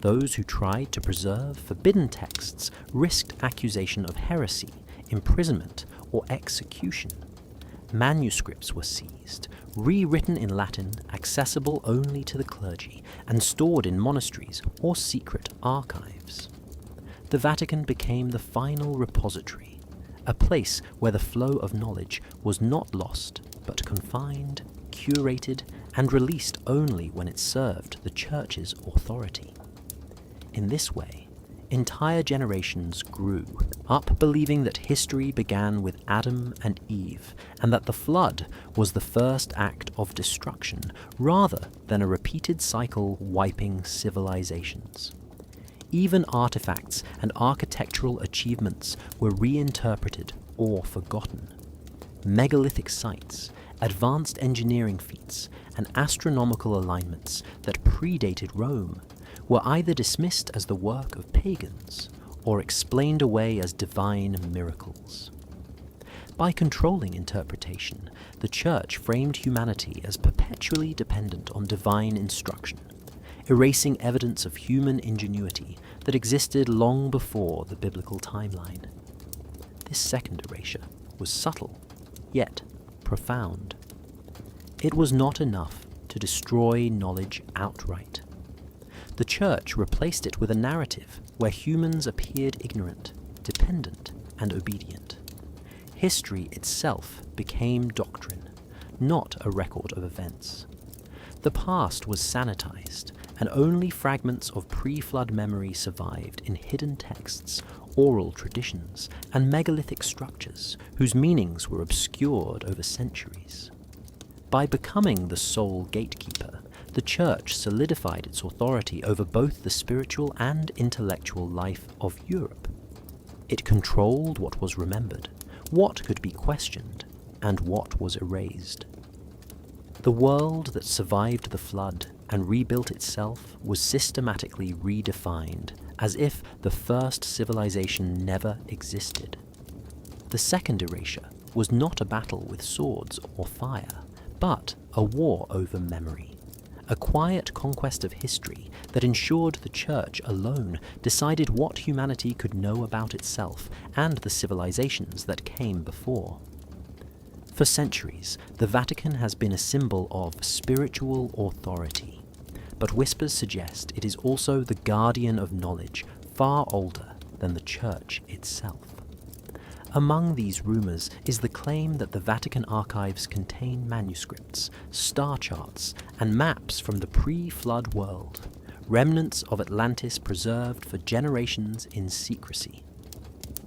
Those who tried to preserve forbidden texts risked accusation of heresy, imprisonment, or execution. Manuscripts were seized, rewritten in Latin, accessible only to the clergy, and stored in monasteries or secret archives. The Vatican became the final repository, a place where the flow of knowledge was not lost, but confined, curated, and released only when it served the Church's authority. In this way, entire generations grew up believing that history began with Adam and Eve, and that the flood was the first act of destruction, rather than a repeated cycle wiping civilizations. Even artifacts and architectural achievements were reinterpreted or forgotten. Megalithic sites, advanced engineering feats, and astronomical alignments that predated Rome were either dismissed as the work of pagans or explained away as divine miracles. By controlling interpretation, the Church framed humanity as perpetually dependent on divine instruction, erasing evidence of human ingenuity that existed long before the biblical timeline. This second erasure was subtle, yet profound. It was not enough to destroy knowledge outright. The Church replaced it with a narrative where humans appeared ignorant, dependent, and obedient. History itself became doctrine, not a record of events. The past was sanitized, and only fragments of pre-flood memory survived in hidden texts, oral traditions, and megalithic structures whose meanings were obscured over centuries. By becoming the sole gatekeeper, the Church solidified its authority over both the spiritual and intellectual life of Europe. It controlled what was remembered, what could be questioned, and what was erased. The world that survived the flood and rebuilt itself was systematically redefined, as if the first civilization never existed. The second erasure was not a battle with swords or fire, but a war over memory, a quiet conquest of history that ensured the Church alone decided what humanity could know about itself and the civilizations that came before. For centuries, the Vatican has been a symbol of spiritual authority, but whispers suggest it is also the guardian of knowledge far older than the Church itself. Among these rumors is the claim that the Vatican archives contain manuscripts, star charts, and maps from the pre-flood world, remnants of Atlantis preserved for generations in secrecy.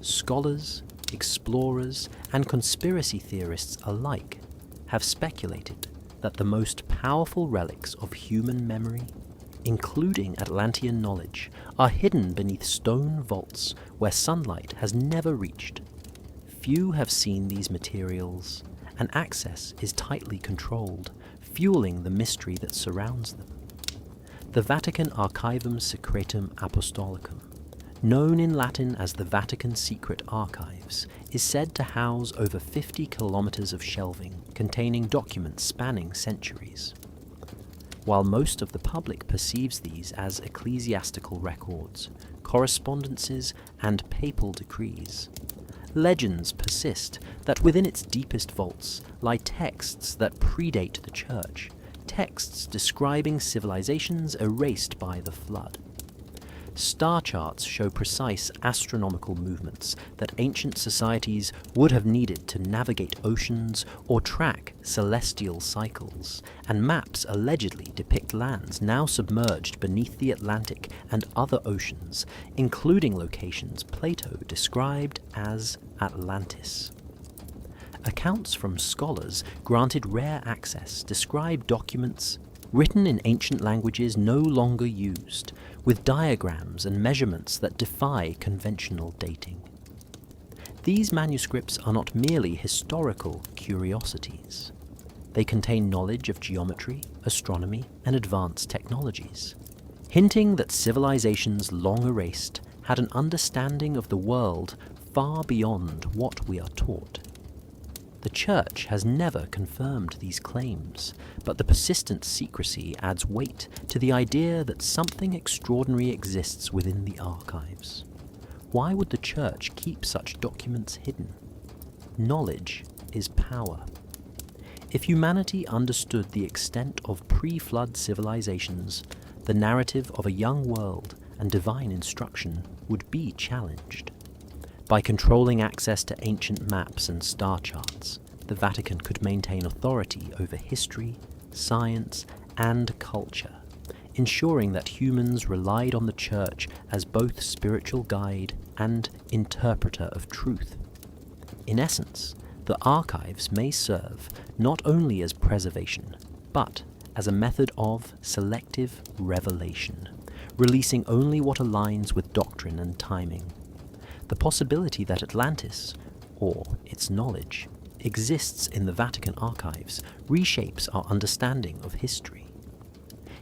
Scholars, explorers, and conspiracy theorists alike have speculated that the most powerful relics of human memory, including Atlantean knowledge, are hidden beneath stone vaults where sunlight has never reached. Few have seen these materials, and access is tightly controlled, fueling the mystery that surrounds them. The Vatican Archivum Secretum Apostolicum, known in Latin as the Vatican Secret Archives, is said to house over 50 kilometers of shelving containing documents spanning centuries. While most of the public perceives these as ecclesiastical records, correspondences, and papal decrees, legends persist that within its deepest vaults lie texts that predate the Church, texts describing civilizations erased by the flood. Star charts show precise astronomical movements that ancient societies would have needed to navigate oceans or track celestial cycles, and maps allegedly depict lands now submerged beneath the Atlantic and other oceans, including locations Plato described as Atlantis. Accounts from scholars granted rare access describe documents written in ancient languages no longer used, with diagrams and measurements that defy conventional dating. These manuscripts are not merely historical curiosities. They contain knowledge of geometry, astronomy, and advanced technologies, hinting that civilizations long erased had an understanding of the world far beyond what we are taught. The Church has never confirmed these claims, but the persistent secrecy adds weight to the idea that something extraordinary exists within the archives. Why would the Church keep such documents hidden? Knowledge is power. If humanity understood the extent of pre-flood civilizations, the narrative of a young world and divine instruction would be challenged. By controlling access to ancient maps and star charts, the Vatican could maintain authority over history, science, and culture, ensuring that humans relied on the Church as both spiritual guide and interpreter of truth. In essence, the archives may serve not only as preservation, but as a method of selective revelation, releasing only what aligns with doctrine and timing. The possibility that Atlantis, or its knowledge, exists in the Vatican archives reshapes our understanding of history.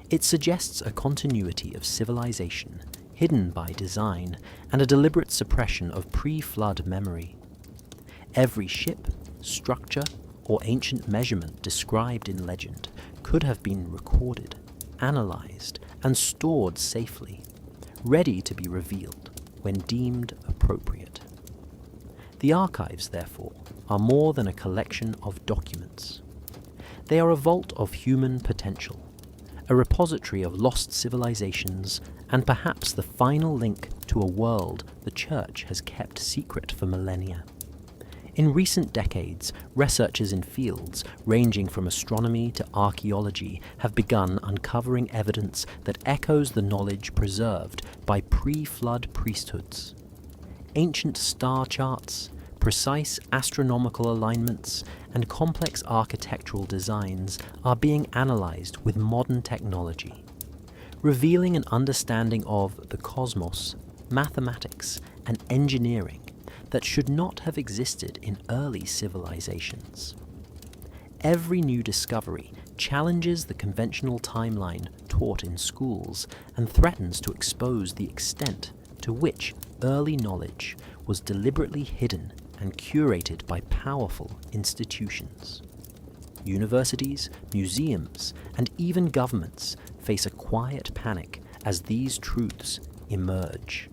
It suggests a continuity of civilization, hidden by design, and a deliberate suppression of pre-flood memory. Every ship, structure, or ancient measurement described in legend could have been recorded, analyzed, and stored safely, ready to be revealed when deemed appropriate. The archives, therefore, are more than a collection of documents. They are a vault of human potential, a repository of lost civilizations, and perhaps the final link to a world the Church has kept secret for millennia. In recent decades, researchers in fields ranging from astronomy to archaeology have begun uncovering evidence that echoes the knowledge preserved by pre-flood priesthoods. Ancient star charts, precise astronomical alignments, and complex architectural designs are being analyzed with modern technology, revealing an understanding of the cosmos, mathematics, and engineering that should not have existed in early civilizations. Every new discovery challenges the conventional timeline taught in schools and threatens to expose the extent to which early knowledge was deliberately hidden and curated by powerful institutions. Universities, museums, and even governments face a quiet panic as these truths emerge.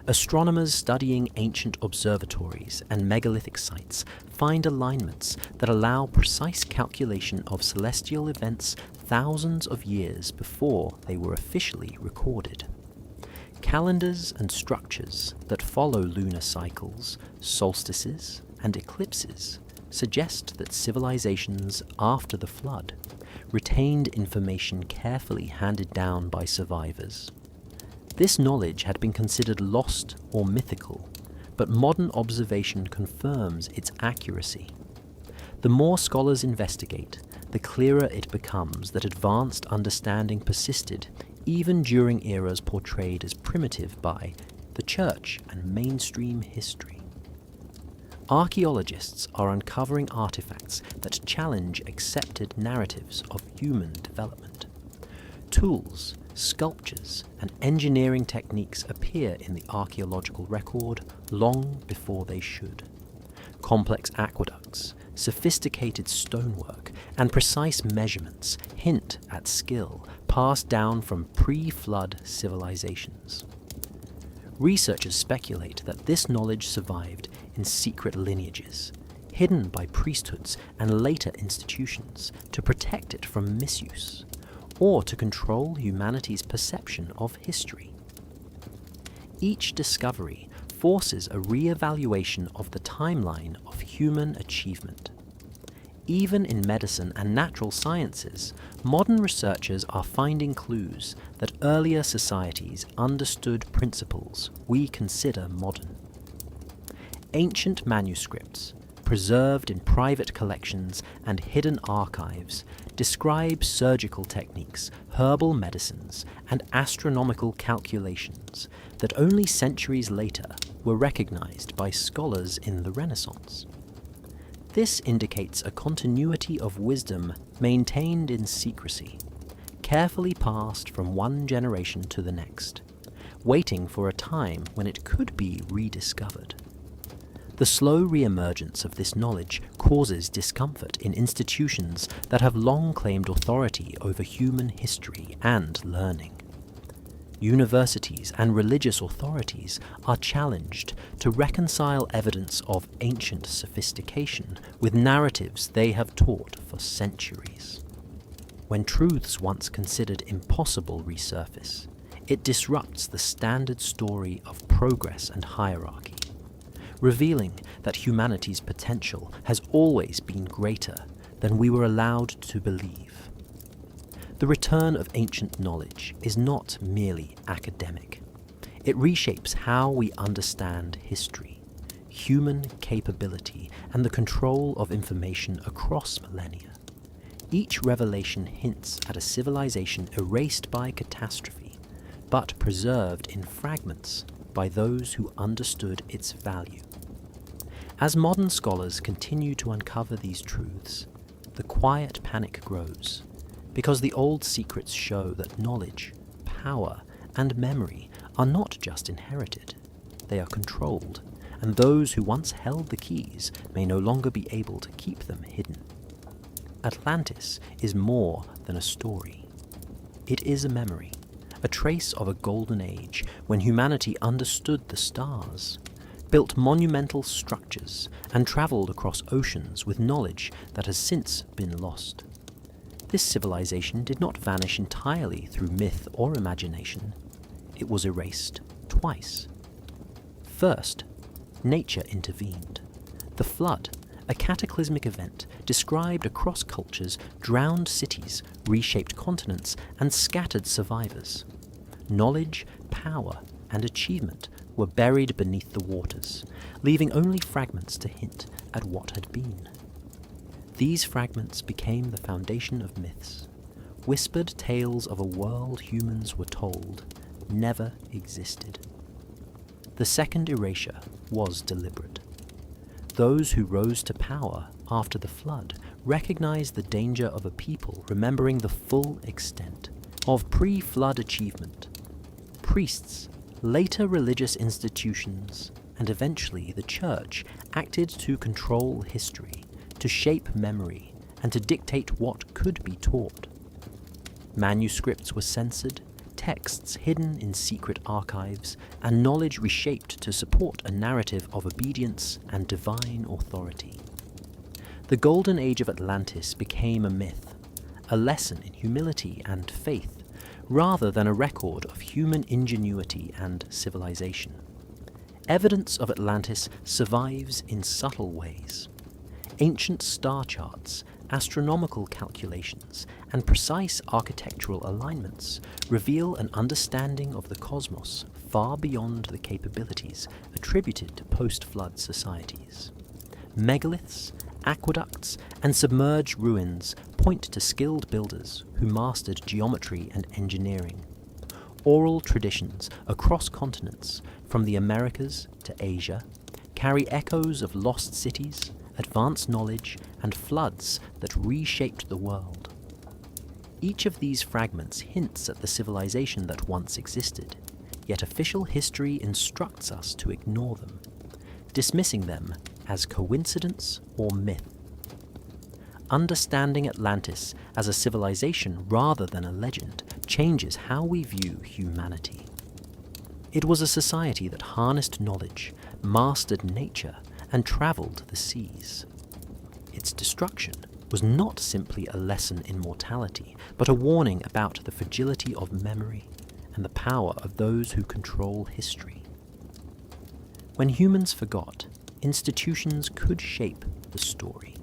Astronomers studying ancient observatories and megalithic sites find alignments that allow precise calculation of celestial events thousands of years before they were officially recorded. Calendars and structures that follow lunar cycles, solstices, and eclipses suggest that civilizations after the flood retained information carefully handed down by survivors. This knowledge had been considered lost or mythical, but modern observation confirms its accuracy. The more scholars investigate, the clearer it becomes that advanced understanding persisted even during eras portrayed as primitive by the Church and mainstream history. Archaeologists are uncovering artifacts that challenge accepted narratives of human development. Tools, sculptures, and engineering techniques appear in the archaeological record long before they should. Complex aqueducts, sophisticated stonework, and precise measurements hint at skill passed down from pre-flood civilizations. Researchers speculate that this knowledge survived in secret lineages, hidden by priesthoods and later institutions to protect it from misuse, or to control humanity's perception of history. Each discovery forces a re-evaluation of the timeline of human achievement. Even in medicine and natural sciences, modern researchers are finding clues that earlier societies understood principles we consider modern. Ancient manuscripts, preserved in private collections and hidden archives, describe surgical techniques, herbal medicines, and astronomical calculations that only centuries later were recognized by scholars in the Renaissance. This indicates a continuity of wisdom maintained in secrecy, carefully passed from one generation to the next, waiting for a time when it could be rediscovered. The slow re-emergence of this knowledge causes discomfort in institutions that have long claimed authority over human history and learning. Universities and religious authorities are challenged to reconcile evidence of ancient sophistication with narratives they have taught for centuries. When truths once considered impossible resurface, it disrupts the standard story of progress and hierarchy, revealing that humanity's potential has always been greater than we were allowed to believe. The return of ancient knowledge is not merely academic. It reshapes how we understand history, human capability, and the control of information across millennia. Each revelation hints at a civilization erased by catastrophe, but preserved in fragments by those who understood its value. As modern scholars continue to uncover these truths, the quiet panic grows, because the old secrets show that knowledge, power, and memory are not just inherited, they are controlled, and those who once held the keys may no longer be able to keep them hidden. Atlantis is more than a story. It is a memory, a trace of a golden age when humanity understood the stars, built monumental structures, and travelled across oceans with knowledge that has since been lost. This civilization did not vanish entirely through myth or imagination. It was erased twice. First, nature intervened. The flood, a cataclysmic event described across cultures, drowned cities, reshaped continents, and scattered survivors. Knowledge, power, and achievement were buried beneath the waters, leaving only fragments to hint at what had been. These fragments became the foundation of myths, whispered tales of a world humans were told never existed. The second erasure was deliberate. Those who rose to power after the flood recognized the danger of a people remembering the full extent of pre-flood achievement. Priests, later religious institutions, and eventually the church acted to control history, to shape memory, and to dictate what could be taught. Manuscripts were censored, texts hidden in secret archives, and knowledge reshaped to support a narrative of obedience and divine authority. The Golden Age of Atlantis became a myth, a lesson in humility and faith, rather than a record of human ingenuity and civilization. Evidence of Atlantis survives in subtle ways. Ancient star charts, astronomical calculations, and precise architectural alignments reveal an understanding of the cosmos far beyond the capabilities attributed to post-flood societies. Megaliths, aqueducts, and submerged ruins point to skilled builders who mastered geometry and engineering. Oral traditions across continents, from the Americas to Asia, carry echoes of lost cities, advanced knowledge, and floods that reshaped the world. Each of these fragments hints at the civilization that once existed, yet official history instructs us to ignore them, dismissing them as coincidence or myth. Understanding Atlantis as a civilization rather than a legend changes how we view humanity. It was a society that harnessed knowledge, mastered nature, and travelled the seas. Its destruction was not simply a lesson in mortality, but a warning about the fragility of memory and the power of those who control history. When humans forgot, institutions could shape the story,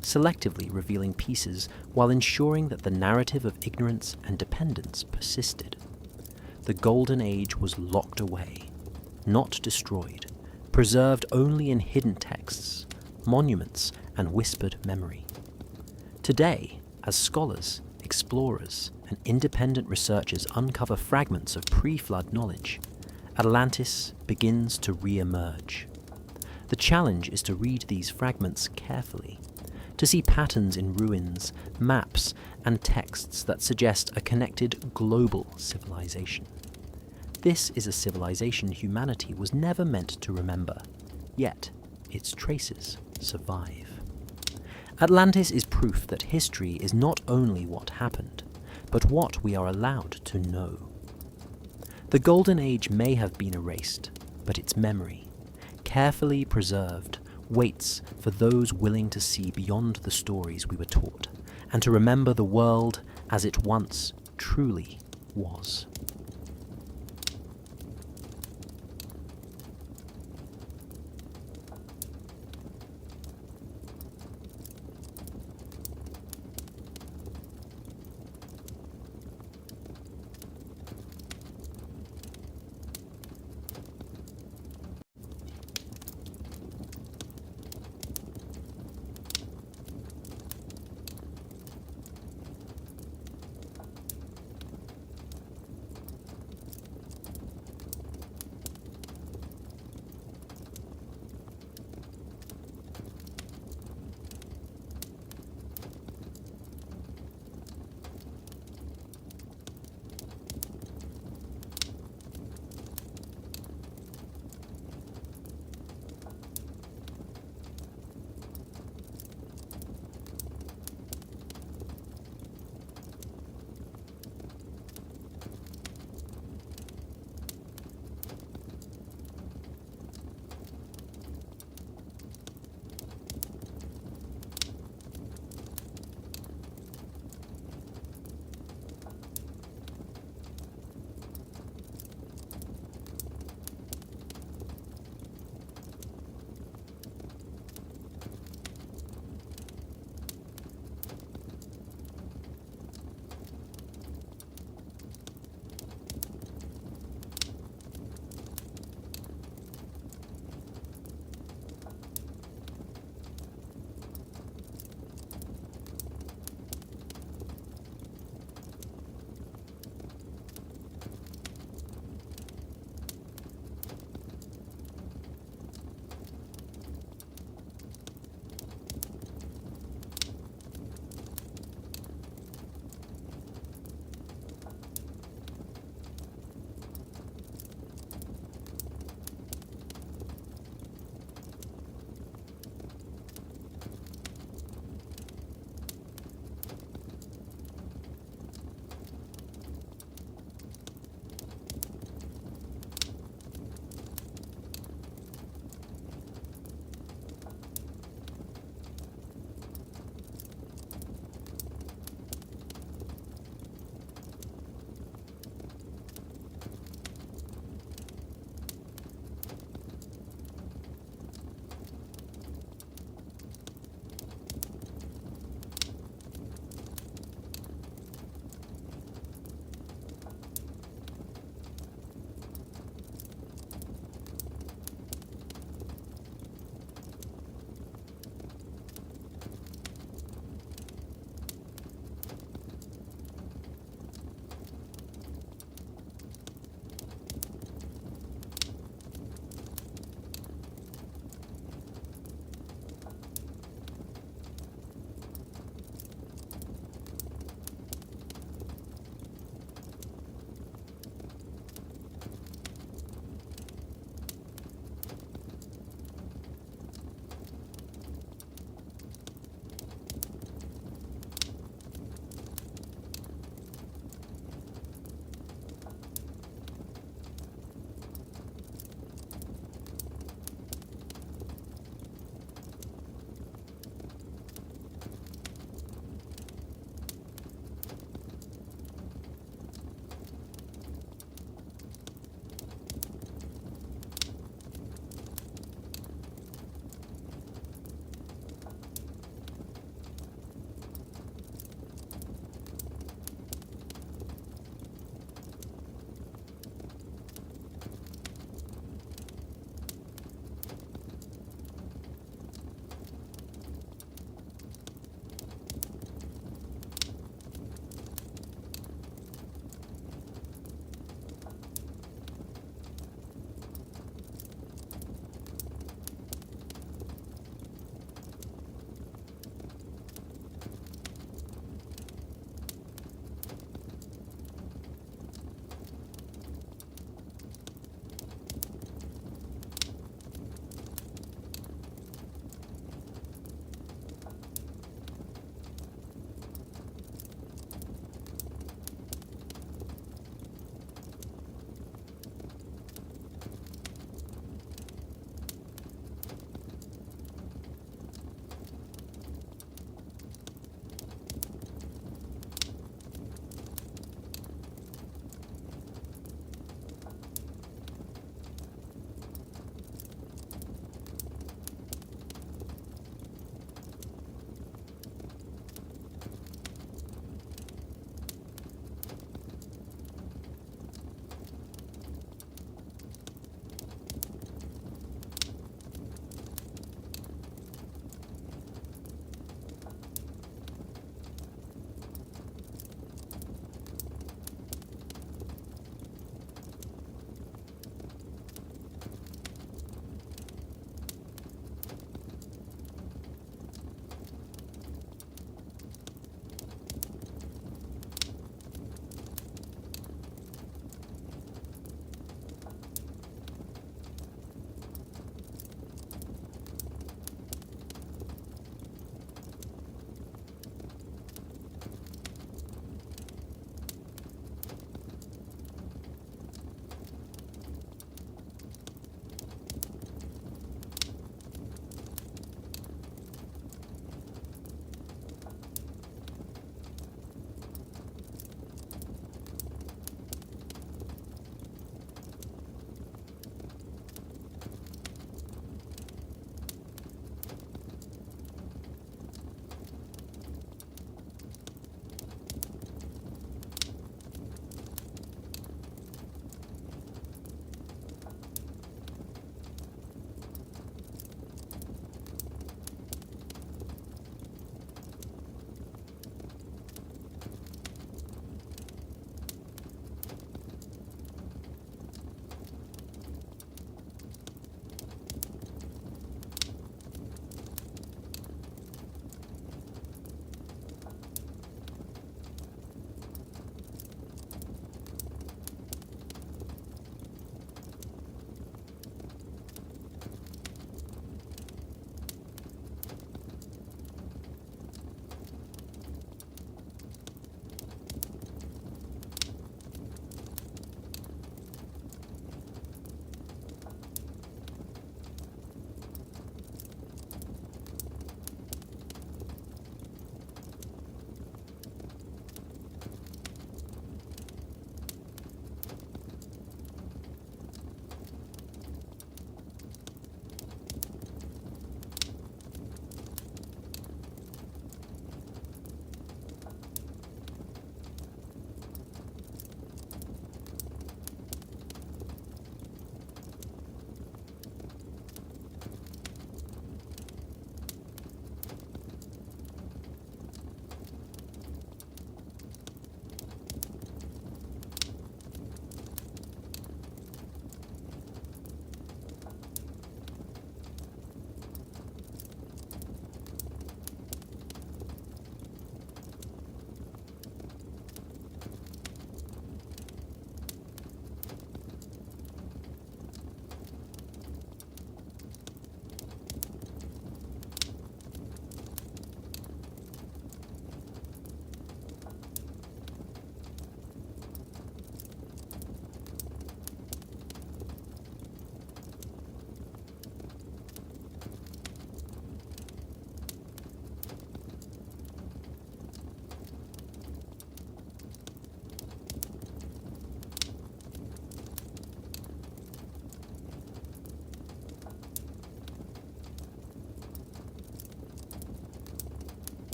selectively revealing pieces while ensuring that the narrative of ignorance and dependence persisted. The Golden Age was locked away, not destroyed, preserved only in hidden texts, monuments, and whispered memory. Today, as scholars, explorers, and independent researchers uncover fragments of pre-flood knowledge, Atlantis begins to re-emerge. The challenge is to read these fragments carefully, to see patterns in ruins, maps, and texts that suggest a connected global civilization. This is a civilization humanity was never meant to remember, yet its traces survive. Atlantis is proof that history is not only what happened, but what we are allowed to know. The Golden Age may have been erased, but its memory, carefully preserved, waits for those willing to see beyond the stories we were taught, and to remember the world as it once truly was.